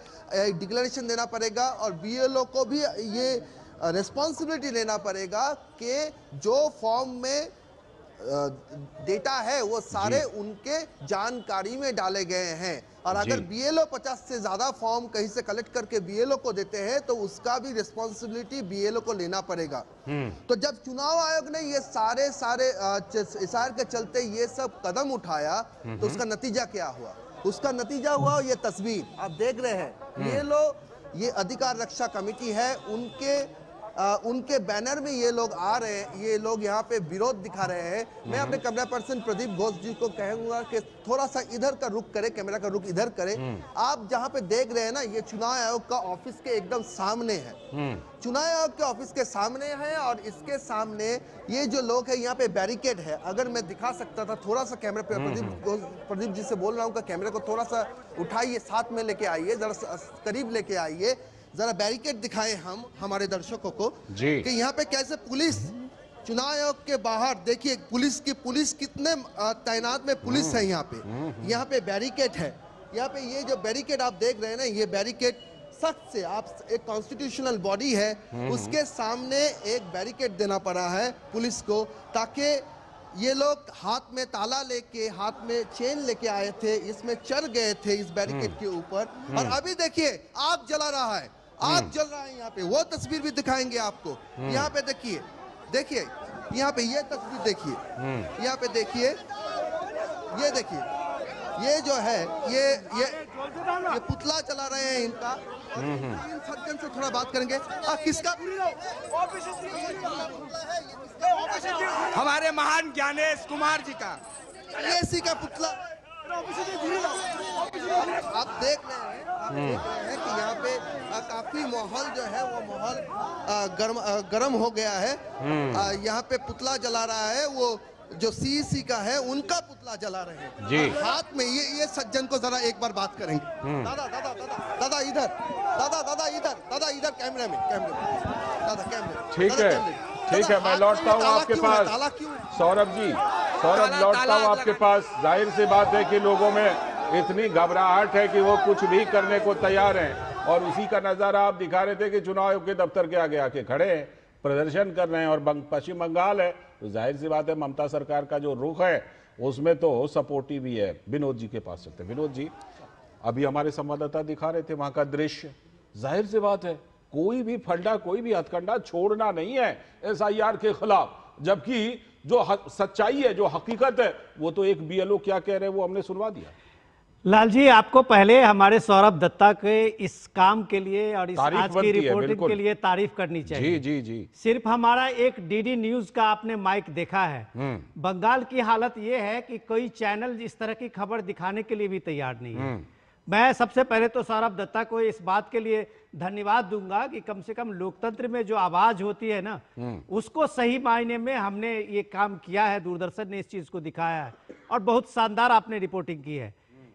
डिक्लेरेशन देना पड़ेगा और बीएलओ को भी ये रिस्पॉन्सिबिलिटी लेना पड़ेगा कि जो फॉर्म में डेटा है वो सारे उनके जानकारी में डाले गए हैं। और अगर बीएलओ 50 से ज्यादा फॉर्म कहीं से कलेक्ट करके बीएलओ को देते हैं तो उसका भी रिस्पॉन्सिबिलिटी बीएलओ को लेना पड़ेगा। तो जब चुनाव आयोग ने ये सारे इशार के चलते ये सब कदम उठाया तो उसका नतीजा क्या हुआ? उसका नतीजा हुआ ये तस्वीर आप देख रहे हैं। बीएलओ, ये अधिकार रक्षा कमेटी है, उनके बैनर में ये लोग आ रहे हैं, ये लोग यहाँ पे विरोध दिखा रहे हैं। मैं अपने कैमरा पर्सन प्रदीप घोष जी को कहूंगा कि थोड़ा सा इधर का रुख करें, कैमरा का रुख इधर करें। आप जहाँ पे देख रहे हैं ना, ये चुनाव आयोग का ऑफिस के एकदम सामने है। चुनाव आयोग के ऑफिस के सामने है और इसके सामने ये जो लोग है, यहाँ पे बैरिकेड है। अगर मैं दिखा सकता था थोड़ा सा कैमरा पे, प्रदीप जी से बोल रहा हूँ कि कैमरे को थोड़ा सा उठाइए, साथ में लेके आइए, जरा करीब लेके आइए, जरा बैरिकेड दिखाएं हम हमारे दर्शकों को कि यहाँ पे कैसे पुलिस चुनाव आयोग के बाहर देखिए पुलिस कितने तैनात में पुलिस है यहाँ पे बैरिकेड है। यहाँ पे ये जो बैरिकेड आप देख रहे हैं ना, ये बैरिकेड सख्त से, आप एक कॉन्स्टिट्यूशनल बॉडी है उसके सामने एक बैरिकेड देना पड़ा है पुलिस को, ताकि ये लोग हाथ में ताला लेके, हाथ में चेन लेके आए थे, इसमें चढ़ गए थे इस बैरिकेड के ऊपर। और अभी देखिए आग जला रहा है, आग जल रहा है यहाँ पे। वो तस्वीर भी दिखाएंगे आपको। यहाँ पे देखिए यहाँ पे ये तस्वीर देखिए, यहाँ पे देखिए, ये देखिए, ये जो है ये पुतला चला रहे हैं इनका। सर्जन से थोड़ा बात करेंगे। किसका? हमारे महान ज्ञानेश कुमार जी का, इसी का पुतला। आप देख रहे हैं कि यहाँ पे काफी माहौल जो है वो माहौल गर्म हो गया है। यहाँ पे पुतला जला रहा है, वो जो सीईसी का है उनका पुतला जला रहे हैं जी। हाथ में ये सज्जन को जरा एक बार बात करेंगे। दादा इधर कैमरे में दादा कैमरे। ठीक है, मैं लौटता हूँ आपके पास सौरभ जी। सौरभ, लौटता हूँ आपके पास। जाहिर सी बात है कि लोगों में इतनी घबराहट है कि वो कुछ भी करने को तैयार हैं और उसी का नजारा आप दिखा रहे थे कि चुनाव आयोग के दफ्तर के आगे आके खड़े हैं, प्रदर्शन कर रहे हैं। और पश्चिम बंगाल है तो जाहिर सी बात है ममता सरकार का जो रुख है उसमें तो सपोर्टिव ही है। विनोद जी के पास चलते हैं। विनोद जी, अभी हमारे संवाददाता दिखा रहे थे वहां का दृश्य। जाहिर सी बात है कोई भी फंडा, कोई भी हथकंडा छोड़ना नहीं है एसआईआर के खिलाफ, जबकि जो सच्चाई है, जो हकीकत है, वो तो एक बीएलओ क्या कह रहे हैं वो हमने सुनवा दिया। लाल जी, आपको पहले हमारे सौरभ दत्ता के इस काम के लिए और इस आज की रिपोर्टिंग के लिए तारीफ करनी चाहिए। जी। सिर्फ हमारा एक डीडी न्यूज का आपने माइक देखा है। बंगाल की हालत ये है कि कोई चैनल इस तरह की खबर दिखाने के लिए भी तैयार नहीं है। मैं सबसे पहले तो सौरभ दत्ता को इस बात के लिए धन्यवाद दूंगा कि कम से कम लोकतंत्र में जो आवाज होती है ना, उसको सही मायने में हमने ये काम किया है। दूरदर्शन ने इस चीज को दिखाया है और बहुत शानदार आपने रिपोर्टिंग की है।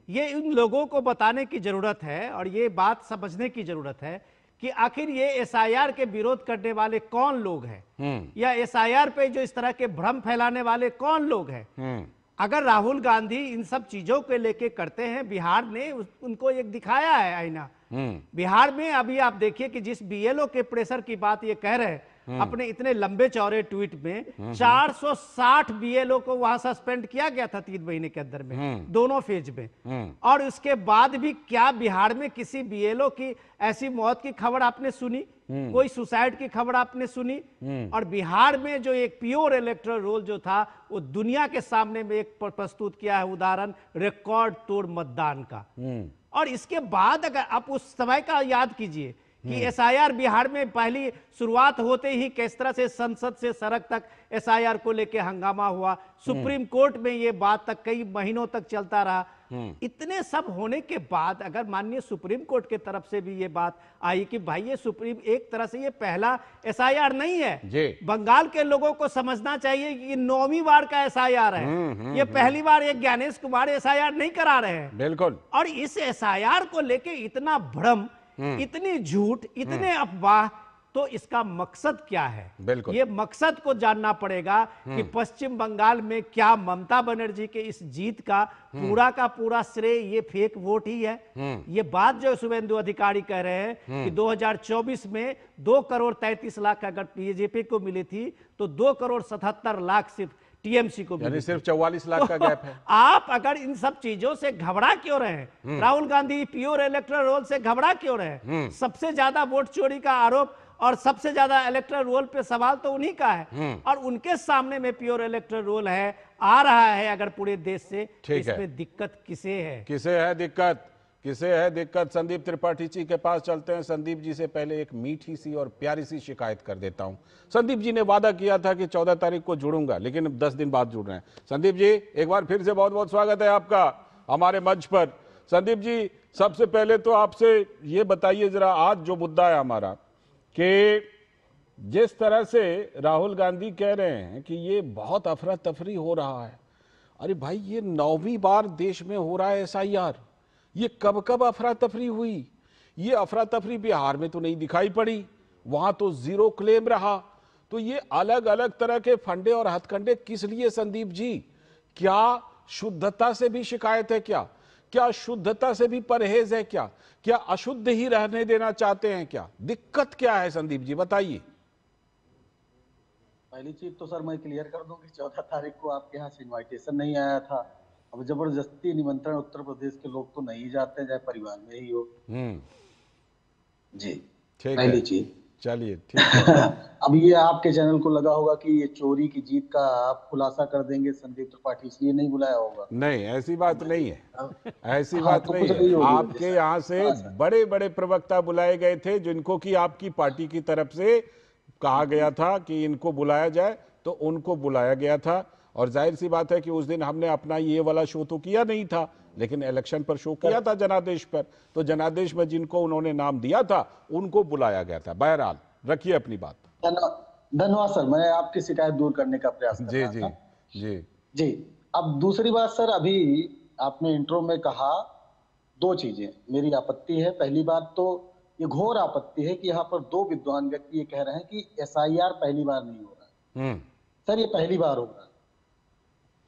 ये इन लोगों को बताने की जरूरत है और ये बात समझने की जरूरत है कि आखिर ये एसआईआर के विरोध करने वाले कौन लोग हैं, या एसआईआर पे जो इस तरह के भ्रम फैलाने वाले कौन लोग हैं। अगर राहुल गांधी इन सब चीजों के लेके करते हैं, बिहार ने उनको एक दिखाया है आईना। बिहार में अभी आप देखिए कि जिस बीएलओ के प्रेशर की बात ये कह रहे हैं अपने इतने लंबे चौड़े ट्वीट में, 460 बीएलओ को वहां सस्पेंड किया गया था 3 महीने के अंदर में, दोनों फेज में। और उसके बाद भी क्या बिहार में किसी बीएलओ की ऐसी मौत की खबर आपने सुनी? कोई सुसाइड की खबर आपने सुनी? और बिहार में जो एक प्योर इलेक्टोरल रोल जो था वो दुनिया के सामने में एक प्रस्तुत किया है उदाहरण रिकॉर्ड तोड़ मतदान का। और इसके बाद अगर आप उस समय का याद कीजिए कि एसआईआर बिहार में पहली शुरुआत होते ही किस तरह से संसद से सड़क तक एसआईआर को लेकर हंगामा हुआ, सुप्रीम कोर्ट में ये बात तक कई महीनों तक चलता रहा। इतने सब होने के बाद अगर माननीय सुप्रीम कोर्ट के तरफ से भी ये बात आई कि भाई ये सुप्रीम एक तरह से ये पहला एसआईआर नहीं है, बंगाल के लोगों को समझना चाहिए कि 9वीं बार का एसआईआर है, ये पहली बार एक ज्ञानेश कुमार एसआईआर नहीं करा रहे हैं। बिल्कुल। और इस एसआईआर को लेके इतना भ्रम, इतनी झूठ, इतने अफवाह, तो इसका मकसद क्या है? बिल्कुल। ये मकसद को जानना पड़ेगा कि पश्चिम बंगाल में क्या ममता बनर्जी के इस जीत का पूरा का पूरा श्रेय ये फेक वोट ही है? ये बात जो शुभेंदु अधिकारी कह रहे हैं कि 2024 में 2 करोड़ 33 लाख अगर बीजेपी को मिली थी तो 2 करोड़ 77 लाख सिर्फ टीएमसी को, यानी सिर्फ 44 लाख का गैप है। आप अगर इन सब चीजों से घबरा क्यों रहे हैं? Rahul Gandhi pure electoral roll से घबरा क्यों रहे हैं? सबसे ज्यादा वोट चोरी का आरोप और सबसे ज्यादा इलेक्टोरल रोल पे सवाल तो उन्हीं का है, और उनके सामने में प्योर इलेक्टोरल रोल है, आ रहा है अगर पूरे देश से, इसमें दिक्कत किसे है? किसे है दिक्कत? किसे है दिक्कत? संदीप त्रिपाठी जी के पास चलते हैं। संदीप जी से पहले एक मीठी सी और प्यारी सी शिकायत कर देता हूं। संदीप जी ने वादा किया था कि 14 तारीख को जुड़ूंगा, लेकिन 10 दिन बाद जुड़ रहे हैं। संदीप जी एक बार फिर से बहुत बहुत स्वागत है आपका हमारे मंच पर। संदीप जी सबसे पहले तो आपसे ये बताइए जरा, आज जो मुद्दा है हमारा कि जिस तरह से राहुल गांधी कह रहे हैं कि ये बहुत अफरा तफरी हो रहा है, अरे भाई ये 9वीं बार देश में हो रहा है एसआईआर, ये कब कब अफरा तफरी हुई? ये अफरा तफरी बिहार में तो नहीं दिखाई पड़ी, वहां तो 0 क्लेम रहा। तो ये अलग अलग तरह के फंडे और हथकंडे किस लिए संदीप जी? क्या शुद्धता से भी शिकायत है क्या? क्या शुद्धता से भी परहेज है क्या? क्या अशुद्ध ही रहने देना चाहते हैं क्या? दिक्कत क्या है संदीप जी बताइए। पहली चीज तो सर मैं क्लियर कर दूं कि 14 तारीख को आपके यहाँ से इनविटेशन नहीं आया था। अब जबरदस्ती निमंत्रण उत्तर प्रदेश के लोग तो नहीं जाते, चाहे परिवार में ही हो। जी ठीक पहली है, चीज। चलिए ठीक है। अब ये आपके चैनल को लगा होगा कि ये चोरी की जीत का आप खुलासा कर देंगे संदीप त्रिपाठी, इसलिए नहीं बुलाया होगा। नहीं ऐसी बात नहीं है, ऐसी हाँ, बात तो नहीं कुछ नहीं है। होगी आपके यहाँ से बड़े बड़े प्रवक्ता बुलाए गए थे जिनको कि आपकी पार्टी की तरफ से कहा गया था कि इनको बुलाया जाए, तो उनको बुलाया गया था। और जाहिर सी बात है कि उस दिन हमने अपना ये वाला शो तो किया नहीं था, लेकिन इलेक्शन पर शो किया था जनादेश पर, तो जनादेश में जिनको उन्होंने नाम दिया था उनको बुलाया गया था। बहरहाल रखिए अपनी बात। धन्यवाद सर, मैं आपकी शिकायत दूर करने का प्रयास कर रहा था। जी जी। अब दूसरी बात सर, अभी आपने इंट्रो में कहा 2 चीजें मेरी आपत्ति है। पहली बात तो ये घोर आपत्ति है कि यहाँ पर 2 विद्वान व्यक्ति ये कह रहे हैं कि एसआईआर पहली बार नहीं हो रहा है। सर ये पहली बार हो रहा है।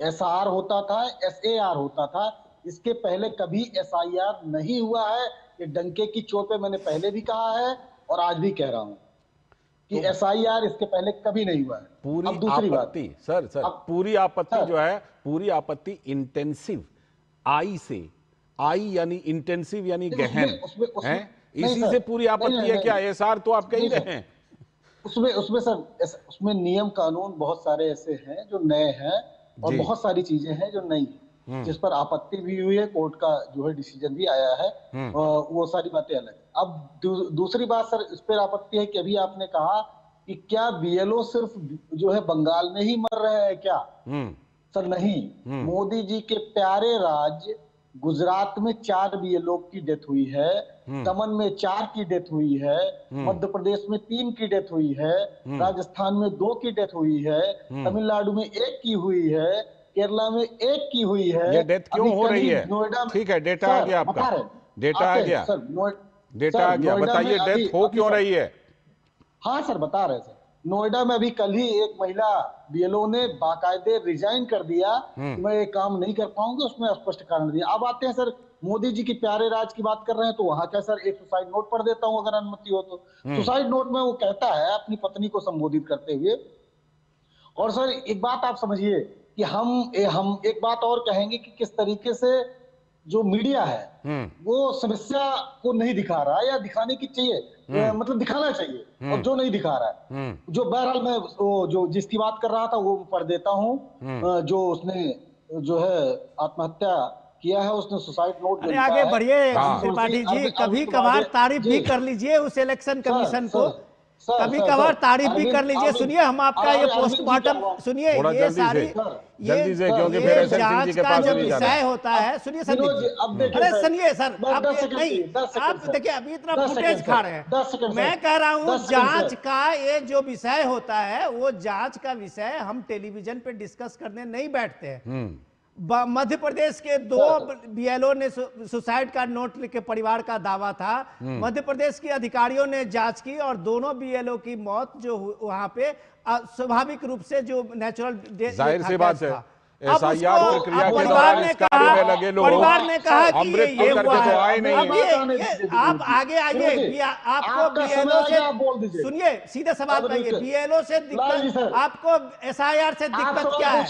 एसआर होता था, एसएआर होता था, इसके पहले कभी एसआईआर नहीं हुआ है। ये डंके की चोट पे मैंने पहले भी कहा है और आज भी कह रहा हूं कि एसआईआर इसके पहले कभी नहीं हुआ है। पूरी अब दूसरी आपत्ति सर पूरी आपत्ति जो है, पूरी आपत्ति इंटेंसिव आई से, आई यानी इंटेंसिव यानी गहन है, इसी से पूरी आपत्ति है क्या? एसआर तो आप कह ही रहे हैं। उसमें सर उसमें नियम कानून बहुत सारे ऐसे हैं जो नए हैं और बहुत सारी चीजें हैं जो नई है, जिस पर आपत्ति भी हुई है, कोर्ट का जो है डिसीजन भी आया है, वो सारी बातें अलग। अब दूसरी बात सर इस पर आपत्ति है कि अभी आपने कहा कि क्या बीएलओ सिर्फ जो है बंगाल में ही मर रहे हैं क्या? सर नहीं, मोदी जी के प्यारे राज्य गुजरात में 4 बीएलओ की डेथ हुई है, दमन में 4 की डेथ हुई है, मध्य प्रदेश में 3 की डेथ हुई है, राजस्थान में 2 की डेथ हुई है, तमिलनाडु में 1 की हुई है, केरला में एक की हुई है। ये डेथ क्यों अभी हो कल रही ही है? नोएडा में। ठीक है, डेटा आ सर, गया बता आपका, रहे हैं। डेटा आ आते हैं, गया, सर, डेटा सर, आ गया, नोएडा बताइए में डेथ हो क्यों रही है? हाँ सर, बता रहे सर। नोएडा में अभी कल ही एक महिला बीएलओ ने बाकायदे रिजाइन कर दिया कि मैं ये काम नहीं कर पाऊंगी, उसमें स्पष्ट कारण दिया। अब आते हैं सर, मोदी जी की प्यारे राज की बात कर रहे हैं तो वहां क्या सर, एक सुसाइड नोट पढ़ देता हूं अगर अनुमति हो तो। सुसाइड नोट में वो कहता है अपनी पत्नी को संबोधित करते हुए, और सर एक बात आप समझिए कि हम एक बात और कहेंगे कि किस तरीके से जो मीडिया है वो समस्या को नहीं दिखा रहा है, या दिखाने की चाहिए, मतलब दिखाना चाहिए, और जो नहीं दिखा रहा है। जो बहरहाल मैं जो जिसकी बात कर रहा था वो पढ़ देता हूँ, जो उसने जो है आत्महत्या किया है, उसने सुसाइड नोट। अरे आगे बढ़िए त्रिपाठी जी, कभी कभार तारीफ भी कर लीजिए उस इलेक्शन कमीशन को, कभी कभार तारीफ भी कर लीजिए। सुनिए, हम आपका ये पोस्टमार्टम सुनिए, ये सारी जल्दी से क्योंकि फिर एसएन सिंह जी के पास जब भी जाना विषय होता है। सुनिए संदीप जी, अरे सुनिए सर, आप नहीं, आप देखिए अभी इतना फुटेज खा रहे हैं। मैं कह रहा हूँ जांच का ये जो विषय होता है, वो जांच का विषय हम टेलीविजन पे डिस्कस करने नहीं बैठते हैं। मध्य प्रदेश के 2 बीएलओ ने सुसाइड का नोट लिख के, परिवार का दावा था, मध्य प्रदेश के अधिकारियों ने जांच की और दोनों बीएलओ की मौत जो वहां पे स्वाभाविक रूप से जो नेचुरल डेथ, जाहिर सी बात है, एसआईआर प्रक्रिया के दौरान इस कार्य में लगे लोग परिवार ने कहा कि अमृत ये करके हुआ तो आए है। नहीं अब है। ये आप आगे आइए, आपको बीएलओ से सुनिए, सीधे सवाल करिए, बीएलओ से दिक्कत, आपको एसआईआर से दिक्कत क्या है?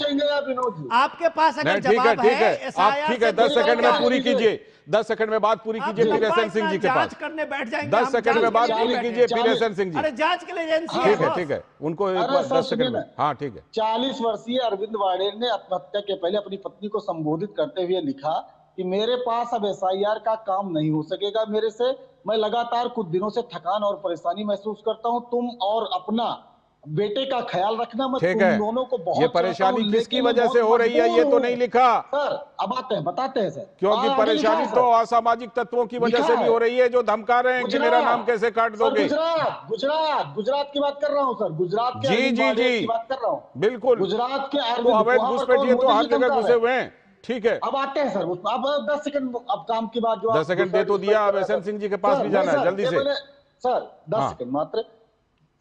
आपके पास अगर जवाब है एसआईआर, ठीक है, 10 सेकंड में पूरी कीजिए, 10 सेकंड में बात पूरी कीजिए, फिर एसएन सिंह जी के पास जांच करने बैठ जाएंगे। 10 सेकंड में बात पूरी कीजिए, फिर एसएन सिंह जी। अरे जांच के लिए एजेंसी ठीक है, ठीक है, उनको 10 सेकंड में। हाँ ठीक है। 40 वर्षीय अरविंद वाडेर ने आत्महत्या के पहले अपनी पत्नी को संबोधित करते हुए लिखा कि मेरे पास अब एसआईआर का काम नहीं हो सकेगा मेरे से, मैं लगातार कुछ दिनों से थकान और परेशानी महसूस करता हूं, तुम और अपना बेटे का ख्याल रखना, मैं तुम दोनों को बहुत ये परेशानी किसकी वजह से हो रही है ये तो नहीं लिखा सर। अब आते हैं, बताते हैं सर, क्योंकि परेशानी तो असामाजिक तत्वों की वजह से भी हो रही है जो धमका रहे हैं कि मेरा नाम कैसे काट दोगे। गुजरात की बात कर रहा हूँ सर, गुजरात के जी बात कर रहा हूँ, बिल्कुल। गुजरात के अवैध घुसपैठिए तो हर जगह घुसे हुए हैं। ठीक है, अब आते हैं सर, अब 10 सेकंड अब काम की बात जो 10 सेकंड दे तो दिया, अब एसएन सिंह जी के पास भी जाना है जल्दी से सर। 10 सेकंड मात्र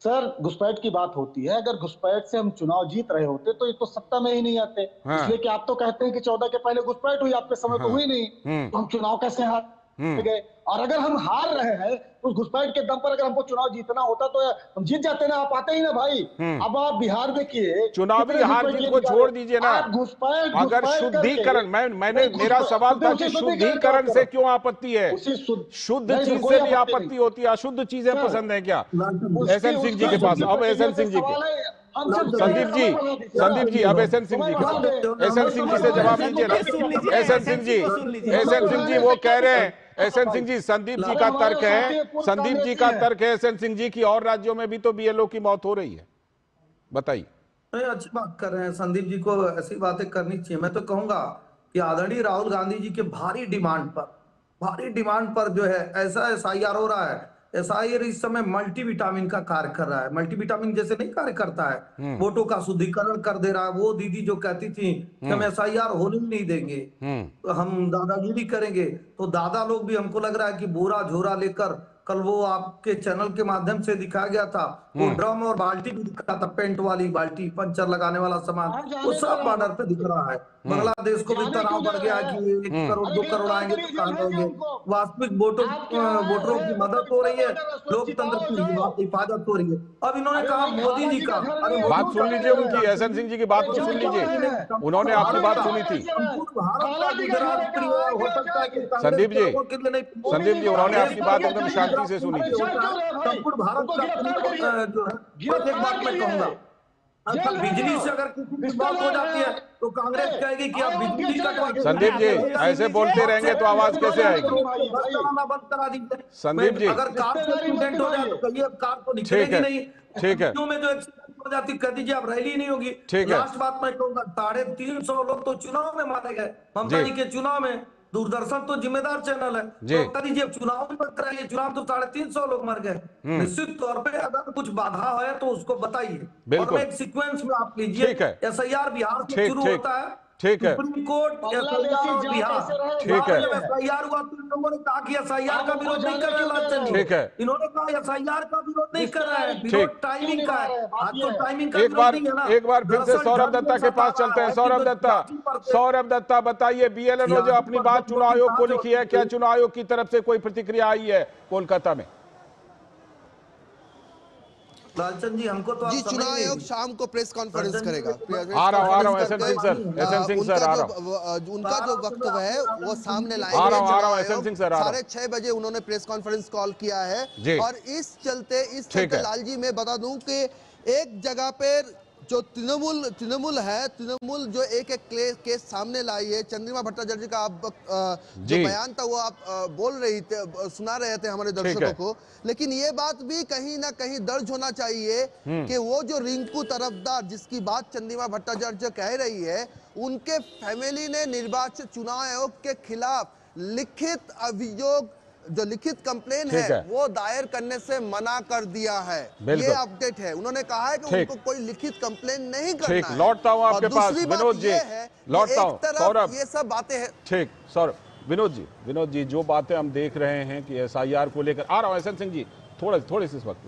सर। घुसपैठ की बात होती है, अगर घुसपैठ से हम चुनाव जीत रहे होते तो ये तो सत्ता में ही नहीं आते। इसलिए कि आप तो कहते हैं कि 14 के पहले घुसपैठ हुई, आपके समय तो हुई नहीं, तो हम चुनाव कैसे हार गए? और अगर हम हार रहे हैं तो घुसपैठ के दम पर अगर हमको चुनाव जीतना होता तो हम जीत जाते ना, आप आते ही ना भाई। अब आप बिहार देखिए, चुनावी हार जीत को छोड़ दीजिए ना, अगर शुद्धिकरण, मैंने मेरा सवाल था कि शुद्धिकरण से क्यों आपत्ति है? शुद्ध चीज से भी आपत्ति होती है, अशुद्ध चीजें पसंद है क्या? एसएन सिंह जी के पास, अब एसएन सिंह जी के, संदीप जी अब एसएन सिंह जी के पास, एसएन सिंह जी से जवाब लीजिए ना। एसएन सिंह जी वो कह रहे हैं, एसएन सिंह जी, संदीप जी का तर्क है, संदीप जी का तर्क है एसएन सिंह जी की, और राज्यों में भी तो बीएलओ की मौत हो रही है, बताइए। अच्छी बात कर रहे हैं, संदीप जी को ऐसी बातें करनी चाहिए। मैं तो कहूंगा कि आदरणीय राहुल गांधी जी के भारी डिमांड पर जो है ऐसा एसआईआर हो रहा है। एसआईआर इस समय मल्टीविटामिन का कार्य कर रहा है, मल्टीविटामिन जैसे नहीं कार्य करता है, वोटों का शुद्धिकरण कर दे रहा है। वो दीदी जो कहती थी कि हम एसआईआर होने ही नहीं देंगे, तो हम दादागिरी करेंगे, तो दादा लोग भी, हमको लग रहा है कि बोरा झोरा लेकर, कल वो आपके चैनल के माध्यम से दिखाया गया था, वो ड्रम और बाल्टी भी दिखा था, पेंट वाली बाल्टी, पंचर लगाने वाला सामान, वो सब बॉर्डर पे दिख रहा है। बांग्लादेश को भी तनाव बढ़ गया कि 1 करोड़ 2 करोड़ आएंगे तो कहां जाएंगे। वास्तविक वोटरों की मदद हो रही है, लोकतंत्र की हिफाजत हो रही है। अब इन्होंने कहा मोदी जी का, बात सुन लीजिए उनकी, एसएन सिंह जी की बात तो सुन लीजिए, उन्होंने आपकी बात सुनी थी। संदीप जी उन्होंने आपकी बात एकदम शांति से सुनी थी। संपूर्ण भारत का एक बात मैं कहूंगा, बिजली से अगर किसी बात हो जाती है तो कांग्रेस कहेगी कि आप बिजली कटवा। संदीप जी ऐसे बोलते रहेंगे तो आवाज कैसे आएगी? बंद करा दीजिए संदीप जी, अगर कार से एक्सीडेंट हो जाए तो कहिए कार तो निकलेगी नहीं, ठीक है, में जो एक्सीडेंट हो जाती कह दीजिए आप रैली नहीं होगी। ठीक है, लास्ट बात मैं कहूंगा, 350 लोग तो चुनाव में मारे गए, ममता जी के चुनाव में। दूरदर्शन तो जिम्मेदार चैनल है, तो कह दीजिए चुनाव में मत कराइए, चुनाव तो 350 लोग मर गए। निश्चित तौर पे अगर कुछ बाधा है तो उसको बताइए, और एक सीक्वेंस में आप लीजिए। एसआईआर बिहार से शुरू होता है, ठीक है, सुप्रीम कोर्ट बांग्लादेशी जाट बिहार, ऐसे रहे। ठीक है। जब एसआईआर हुआ तो इन लोगों ने कहा कि एसआईआर का आप विरोध उनको नहीं कर जाने रहे क्यों लालचंद दे जी। रहे ठीक है। इन्होंने कहा एसआईआर का विरोध नहीं कर रहे हैं, ठीक। विरोध टाइमिंग का है। आज तो टाइमिंग का एक विरोध बार नहीं है ना। एक बार फिर से दरअसल सौरभ ढंग दत्ता में के पास सत्ता चलते हैं। है कि सौरभ जो दत्ता, जाति पर से- सौरभ दत्ता बताइए, बीएलओ ने जो सियासी अपनी पर बात से चुनाव आयोग को कहाँ से लिखी है, क्या चुनाव आयोग की तरफ से कोई प्रतिक्रिया आई है कोलकाता में? लालचंद जी हमको तो आप जी समय चुनाव नहीं आयोग दी। शाम को प्रेस कॉन्फ्रेंस लालचंद जी, करेगा। आ रहा हूं SM Singh sir, SM Singh sir आ रहा हूं। उनका जो वक्तव्य है वो सामने आ लाएंगे। रहा हूं चुनाव एसएम सिंह सर, आ आयोग रहा हूं। 6:30 बजे उन्होंने प्रेस कॉन्फ्रेंस कॉल किया जी। है। और इस चलते है। लालजी मैं बता दूं कि एक जगह पे जो तृणमूल है, तृणमूल जो एक केस सामने लाई है, चंद्रिमा भट्टाचार्य का आप जो जी। बयान था वो आप बोल रही थे, सुना रहे थे हमारे दर्शकों को। लेकिन ये बात भी कहीं ना कहीं दर्ज होना चाहिए कि वो जो रिंकू तरफदार जिसकी बात चंद्रिमा भट्टाचार्य कह रही है, उनके फैमिली ने निर्वाचन चुनाव आयोग के खिलाफ लिखित अभियोग, जो लिखित कंप्लेन है वो दायर करने से मना कर दिया है। ये अपडेट है। उन्होंने कहा है कि उनको कोई लिखित कंप्लेन नहीं करना है। लौटता हूं आपके पास विनोद जी, लौटता हूं सौरभ। ये सब बातें हैं। ठीक सौरभ, विनोद जी जो बातें हम देख रहे हैं कि एसआईआर को लेकर, आ रहा हूं एसएन सिंह जी, थोड़ी सी इस वक्त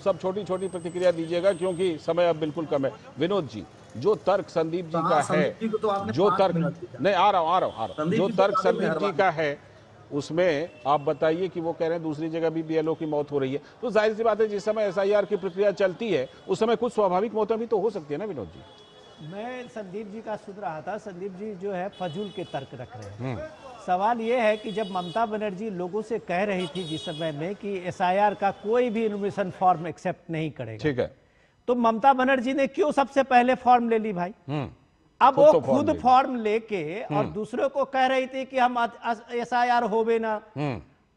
सब छोटी छोटी प्रतिक्रिया दीजिएगा क्योंकि समय अब बिल्कुल कम है। विनोद जी, जो तर्क संदीप जी का है, जो तर्क नहीं, आ रहा हूं, जो तर्क संदीप जी का है उसमें आप बताइए कि वो कह रहे हैं दूसरी जगह भी बीएलओ की मौत हो रही है, तो जाहिर सी बात है जिस समय एसआईआर की प्रक्रिया चलती है उस समय कुछ स्वाभाविक मौतें भी तो हो सकती है ना विनोद जी? मैं संदीप जी का सुन रहा था। संदीप जी जो है फजूल के तर्क रख रहे हैं। सवाल ये है कि जब ममता बनर्जी लोगों से कह रही थी जिस समय में कि एसआईआर का कोई भी इन्फॉर्मेशन फॉर्म एक्सेप्ट नहीं करेगा, ठीक है, तो ममता बनर्जी ने क्यों सबसे पहले फॉर्म ले ली भाई? अब वो खुद फॉर्म लेके और दूसरों को कह रही थी कि हम एसआईआर होवे ना,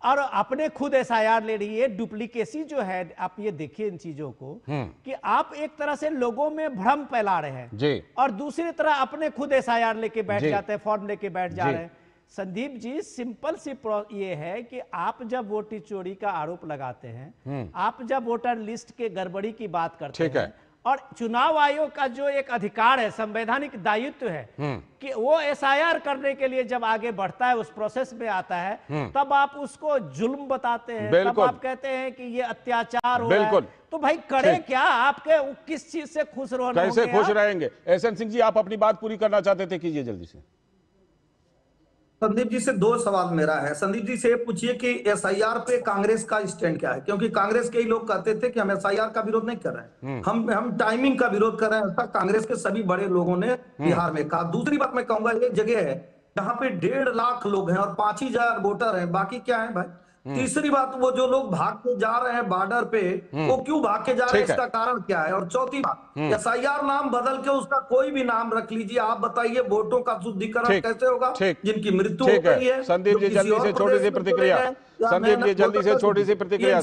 और अपने खुद एसआईआर ले रही है। डुप्लीकेसी जो है, आप ये देखिए इन चीजों को कि आप एक तरह से लोगों में भ्रम फैला रहे हैं जी, और दूसरी तरह अपने खुद एसआईआर लेके बैठ जाते हैं, फॉर्म लेके बैठ जा रहे हैं। संदीप जी, सिंपल सी ये है कि आप जब वोट चोरी का आरोप लगाते हैं, आप जब वोटर लिस्ट के गड़बड़ी की बात करते हैं, और चुनाव आयोग का जो एक अधिकार है, संवैधानिक दायित्व है कि वो एसआईआर करने के लिए जब आगे बढ़ता है, उस प्रोसेस में आता है, तब आप उसको जुल्म बताते हैं, तब आप कहते हैं कि ये अत्याचार हो रहा है। तो भाई करे क्या? आपके किस चीज से खुश रहना, कैसे खुश रहेंगे? एसएन सिंह जी, आप अपनी बात पूरी करना चाहते थे, कीजिए जल्दी से। संदीप जी से दो सवाल मेरा है। संदीप जी से ये पूछिए कि एसआईआर पे कांग्रेस का स्टैंड क्या है, क्योंकि कांग्रेस के ही लोग कहते थे कि हम एसआईआर का विरोध नहीं कर रहे हैं, हम टाइमिंग का विरोध कर रहे हैं। ऐसा कांग्रेस के सभी बड़े लोगों ने बिहार में कहा। दूसरी बात मैं कहूंगा, एक जगह है जहां पे 1.5 लाख लोग हैं और 5,000 वोटर हैं, बाकी क्या है भाई? तीसरी बात, वो जो लोग भाग के जा रहे हैं बॉर्डर पे, वो क्यों भाग के जा रहे हैं, इसका कारण क्या है? और चौथी बात, एसआईआर नाम बदल के उसका कोई भी नाम रख लीजिए, आप बताइए वोटों का शुद्धिकरण कैसे होगा? जिनकी मृत्यु हो गई है। संदीप जी जल्दी से छोटी सी प्रतिक्रिया, संदीप जी जल्दी से छोटी सी प्रतिक्रिया,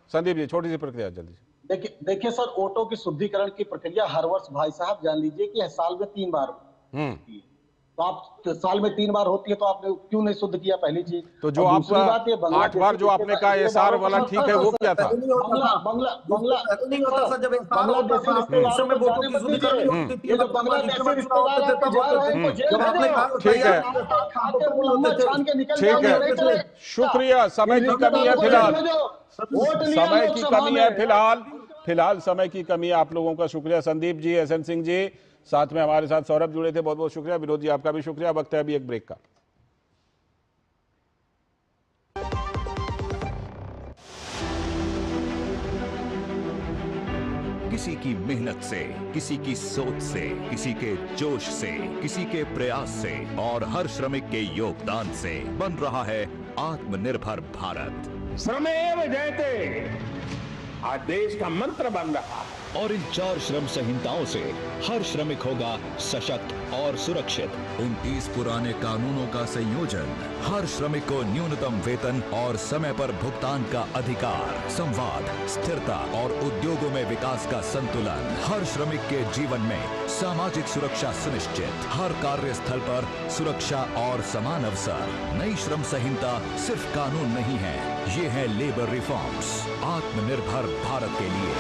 संदीप जी छोटी सी प्रतिक्रिया जल्दी से। देखिए सर, वोटों की शुद्धिकरण की प्रक्रिया हर वर्ष भाई साहब जान लीजिए कि साल में 3 बार होती है। तो आप साल में 3 बार होती है तो आपने क्यों नहीं शुद्ध किया? पहली चीज। तो जो आप 8 बार जो आपने कहा एसआर वाला ठीक है, वो क्या था? ठीक है, शुक्रिया। समय की कमी है फिलहाल, समय की कमी है फिलहाल समय की कमी है। आप लोगों का शुक्रिया, संदीप जी, एसएन सिंह जी, साथ में हमारे साथ सौरभ जुड़े थे, बहुत बहुत शुक्रिया। विनोद जी आपका भी शुक्रिया। वक्त है अभी एक ब्रेक का। किसी की मेहनत से, किसी की सोच से, किसी के जोश से, किसी के प्रयास से और हर श्रमिक के योगदान से बन रहा है आत्मनिर्भर भारत। श्रमेव जयते आज देश का मंत्र बन रहा है। और इन 4 श्रम संहिताओं से हर श्रमिक होगा सशक्त और सुरक्षित। 29 पुराने कानूनों का संयोजन, हर श्रमिक को न्यूनतम वेतन और समय पर भुगतान का अधिकार, संवाद, स्थिरता और उद्योगों में विकास का संतुलन, हर श्रमिक के जीवन में सामाजिक सुरक्षा सुनिश्चित, हर कार्य स्थल पर सुरक्षा और समान अवसर। नई श्रम संहिता सिर्फ कानून नहीं है, ये है लेबर रिफॉर्म्स, आत्मनिर्भर भारत के लिए।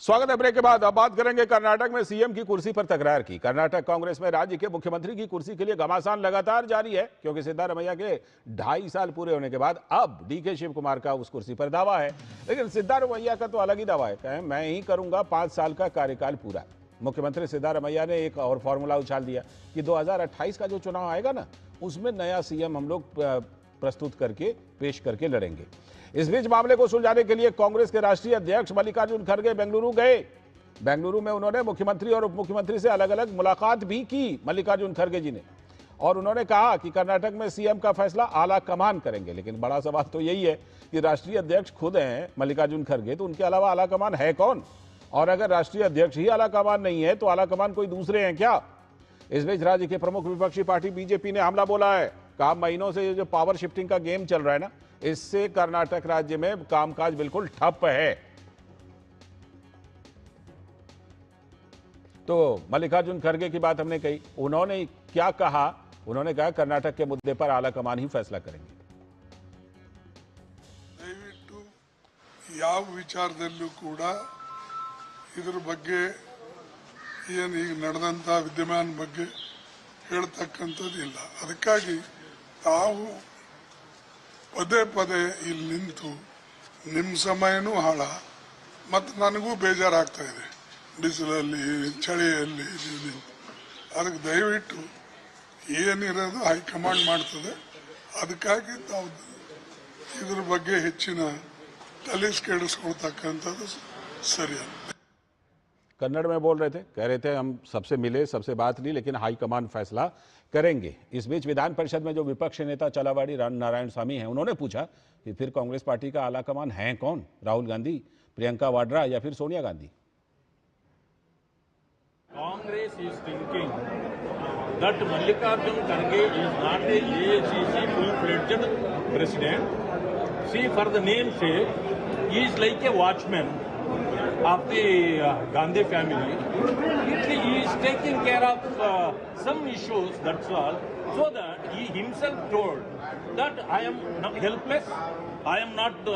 स्वागत है ब्रेक के बाद। अब बात करेंगे कर्नाटक में सीएम की कुर्सी पर तकरार की। कर्नाटक कांग्रेस में राज्य के मुख्यमंत्री की कुर्सी के लिए घमासान लगातार जारी है, क्योंकि सिद्धारमैया के 2.5 साल पूरे होने के बाद अब डीके शिव कुमार का उस कुर्सी पर दावा है। लेकिन सिद्धारमैया का तो अलग ही दावा है, कहें मैं ही करूंगा 5 साल का कार्यकाल पूरा। मुख्यमंत्री सिद्धारमैया ने एक और फॉर्मूला उछाल दिया कि 2028 का जो चुनाव आएगा ना, उसमें नया सीएम हम लोग प्रस्तुत करके पेश करके लड़ेंगे। इस बीच मामले को सुलझाने के लिए कांग्रेस के राष्ट्रीय अध्यक्ष मल्लिकार्जुन खड़गे बेंगलुरु गए। बेंगलुरु में उन्होंने मुख्यमंत्री और उप मुख्यमंत्री से अलग अलग मुलाकात भी की मल्लिकार्जुन खड़गे जी ने, और उन्होंने कहा कि कर्नाटक में सीएम का फैसला आला कमान करेंगे। लेकिन बड़ा सवाल तो यही है कि राष्ट्रीय अध्यक्ष खुद हैं मल्लिकार्जुन खड़गे, तो उनके अलावा आला कमान है कौन? और अगर राष्ट्रीय अध्यक्ष ही आला कमान नहीं है तो आला कमान कोई दूसरे हैं क्या? इस बीच राज्य की प्रमुख विपक्षी पार्टी बीजेपी ने हमला बोला है। कहा महीनों से ये जो पावर शिफ्टिंग का गेम चल रहा है ना, इससे कर्नाटक राज्य में कामकाज बिल्कुल ठप है। तो मल्लिकार्जुन खड़गे की बात हमने कही, उन्होंने क्या कहा? उन्होंने कहा कर्नाटक के मुद्दे पर आला कमान ही फैसला करेंगे। ದಯವಿಟ್ಟು ಯಾವ ವಿಚಾರದಲ್ಲೂ ಕೂಡ ಇದರ ಬಗ್ಗೆ ಏನು ಈಗ ನಡೆದಂತ ವಿದ್ಯಮಾನ ಬಗ್ಗೆ ಹೇಳ್ತಕ್ಕಂಥದ್ದಿಲ್ಲ। ಅದಕ್ಕಾಗಿ ತಾವು ಪದೇ ಪದೇ ಇಲ್ಲಿ ನಿಂತು ನಿಮ್ಮ ಸಮಯನೂ ಹಾಳ ಮತ್ತು ನನಗೂ ಬೇಜಾರಾಗ್ತಾ ಇದೆ, ಬಿಸಿಲಲ್ಲಿ ಚಳಿಯಲ್ಲಿ ನಿಂತು। ಅದಕ್ಕೆ ದಯವಿಟ್ಟು ಏನಿರೋದು ಹೈಕಮಾಂಡ್ ಮಾಡ್ತದೆ, ಅದಕ್ಕಾಗಿ ತಾವು ಇದ್ರ ಬಗ್ಗೆ ಹೆಚ್ಚಿನ ತಲೆ ಕೆಡಿಸ್ಕೊಳ್ತಕ್ಕಂಥದ್ದು ಸರಿಯಲ್ಲ। कन्नड़ में बोल रहे थे, कह रहे थे हम सबसे मिले, सबसे बात ली, लेकिन हाईकमान फैसला करेंगे। इस बीच विधान परिषद में जो विपक्ष नेता चलावाड़ी नारायण स्वामी हैं, उन्होंने पूछा कि फिर कांग्रेस पार्टी का आला कमान है कौन? राहुल गांधी, प्रियंका वाड्रा या फिर Sonia Gandhi? Congress is thinking that Mallikarjun Kharge is not a AICC full-fledged president. See, for the name's sake, he is like a watchman of the Gandhi family. He is taking care of some issues, that's all, so that he himself told that I am not helpless, I am not,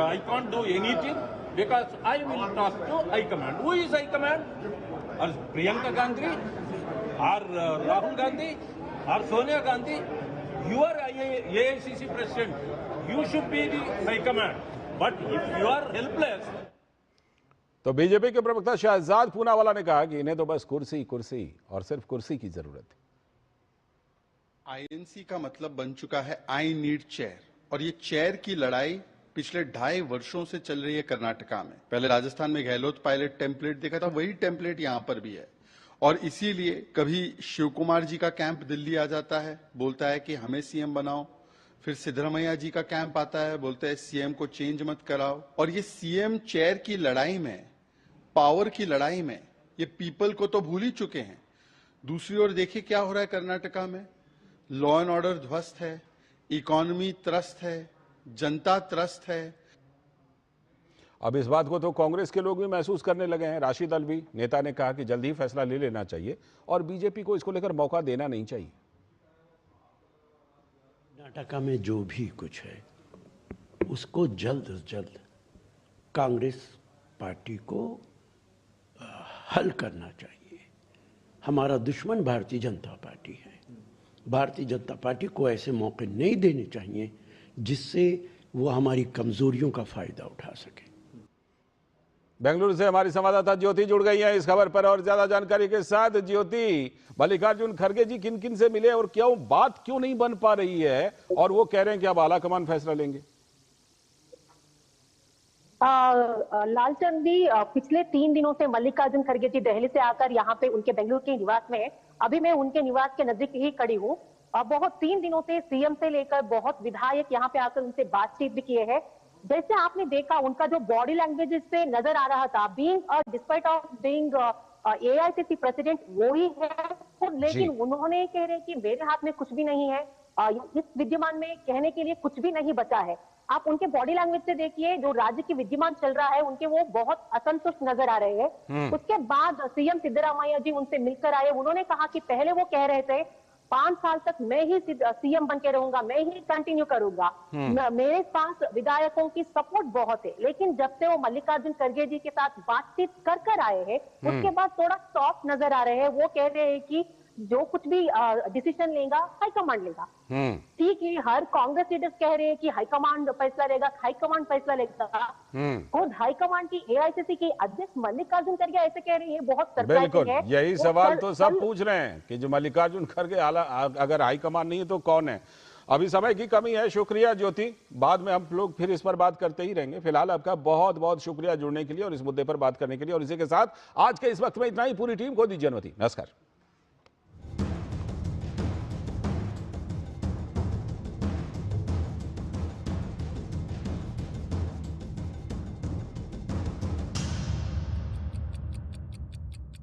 I can't do anything because I will talk to High Command. Who is High Command? Or Priyanka Gandhi, or Rahul Gandhi, or Sonia Gandhi? You are AICC president, you should be the High Command. But if you are helpless, तो BJP के प्रवक्ता शहजाद पूनावाला ने कहा कि इन्हें तो बस कुर्सी कुर्सी और सिर्फ कुर्सी की जरूरत है। आईएनसी का मतलब बन चुका है आई नीड चेयर, और ये चेयर की लड़ाई पिछले 2.5 वर्षों से चल रही है कर्नाटका में। पहले राजस्थान में गहलोत पायलट टेम्पलेट देखा था, वही टेम्पलेट यहां पर भी है। और इसीलिए कभी शिव कुमार जी का कैंप दिल्ली आ जाता है, बोलता है कि हमें सीएम बनाओ, फिर सिद्धरामैया जी का कैंप आता है, बोलते हैं सीएम को चेंज मत कराओ। और ये सीएम चेयर की लड़ाई में, पावर की लड़ाई में, ये पीपल को तो भूल ही चुके हैं। दूसरी ओर देखिए क्या हो रहा है कर्नाटका में। लॉ एंड ऑर्डर ध्वस्त है, इकोनॉमी त्रस्त है, जनता त्रस्त है। अब इस बात को तो कांग्रेस के लोग भी महसूस करने लगे हैं। राशिद अलवी नेता ने कहा कि जल्द ही फैसला ले लेना चाहिए और बीजेपी को इसको लेकर मौका देना नहीं चाहिए। कर्नाटका में जो भी कुछ है उसको जल्द से जल्द कांग्रेस पार्टी को हल करना चाहिए। हमारा दुश्मन भारतीय जनता पार्टी है। भारतीय जनता पार्टी को ऐसे मौके नहीं देने चाहिए जिससे वो हमारी कमजोरियों का फायदा उठा सके। बेंगलुरु से हमारी संवाददाता ज्योति जुड़ गई है इस खबर पर और ज्यादा जानकारी के साथ। ज्योति, मल्लिकार्जुन खड़गे जी किन किन से मिले और बात क्यों नहीं बन पा रही है, और वो कह रहे हैं कि अब आलाकमान फैसला लेंगे? लालचंद जी, पिछले 3 दिनों से मल्लिकार्जुन खड़गे जी दिल्ली से आकर यहाँ पे उनके बेंगलुरु के निवास में, अभी मैं उनके निवास के नजदीक ही खड़ी हूँ। बहुत 3 दिनों से सीएम से लेकर बहुत विधायक यहाँ पे आकर उनसे बातचीत भी किए हैं। जैसे आपने देखा उनका जो बॉडी लैंग्वेज से नजर आ रहा था, despite of being AICC president वो ही है, लेकिन उन्होंने कह रहे कि मेरे हाथ में कुछ भी नहीं है, इस विद्यमान में कहने के लिए कुछ भी नहीं बचा है। आप उनके बॉडी लैंग्वेज से देखिए, जो राज्य की विद्यमान चल रहा है उनके वो बहुत असंतुष्ट नजर आ रहे हैं। उसके बाद सीएम सिद्धरामैया जी उनसे मिलकर आए। उन्होंने कहा कि पहले वो कह रहे थे 5 साल तक मैं ही सीएम बन के रहूंगा, मैं ही कंटिन्यू करूंगा। मेरे पास विधायकों की सपोर्ट बहुत है, लेकिन जब से वो मल्लिकार्जुन खड़गे जी के साथ बातचीत कर आए हैं, उसके बाद थोड़ा सॉफ्ट नजर आ रहे हैं। वो कह रहे हैं कि जो कुछ भी डिसीजन लेगा हाईकमांड लेगा। ठीक है, हर कांग्रेस लीडर्स कह रहे हैं कि हाईकमांड फैसला लेगा, हाईकमांड फैसला लेगा। खुद हाईकमांड की एआईसीसी की अध्यक्ष मल्लिकार्जुन खड़गे ऐसे कह रही है, बहुत बिल्कुल है। यही सवाल तो सब पूछ रहे हैं कि जो मल्लिकार्जुन खड़गे अगर हाईकमान नहीं है तो कौन है। अभी समय की कमी है। शुक्रिया ज्योति, बाद में हम लोग फिर इस पर बात करते ही रहेंगे। फिलहाल आपका बहुत बहुत शुक्रिया जुड़ने के लिए और इस मुद्दे पर बात करने के लिए। और इसी के साथ आज के इस वक्त में इतना ही। पूरी टीम को दीजिए अनुमति। नमस्कार।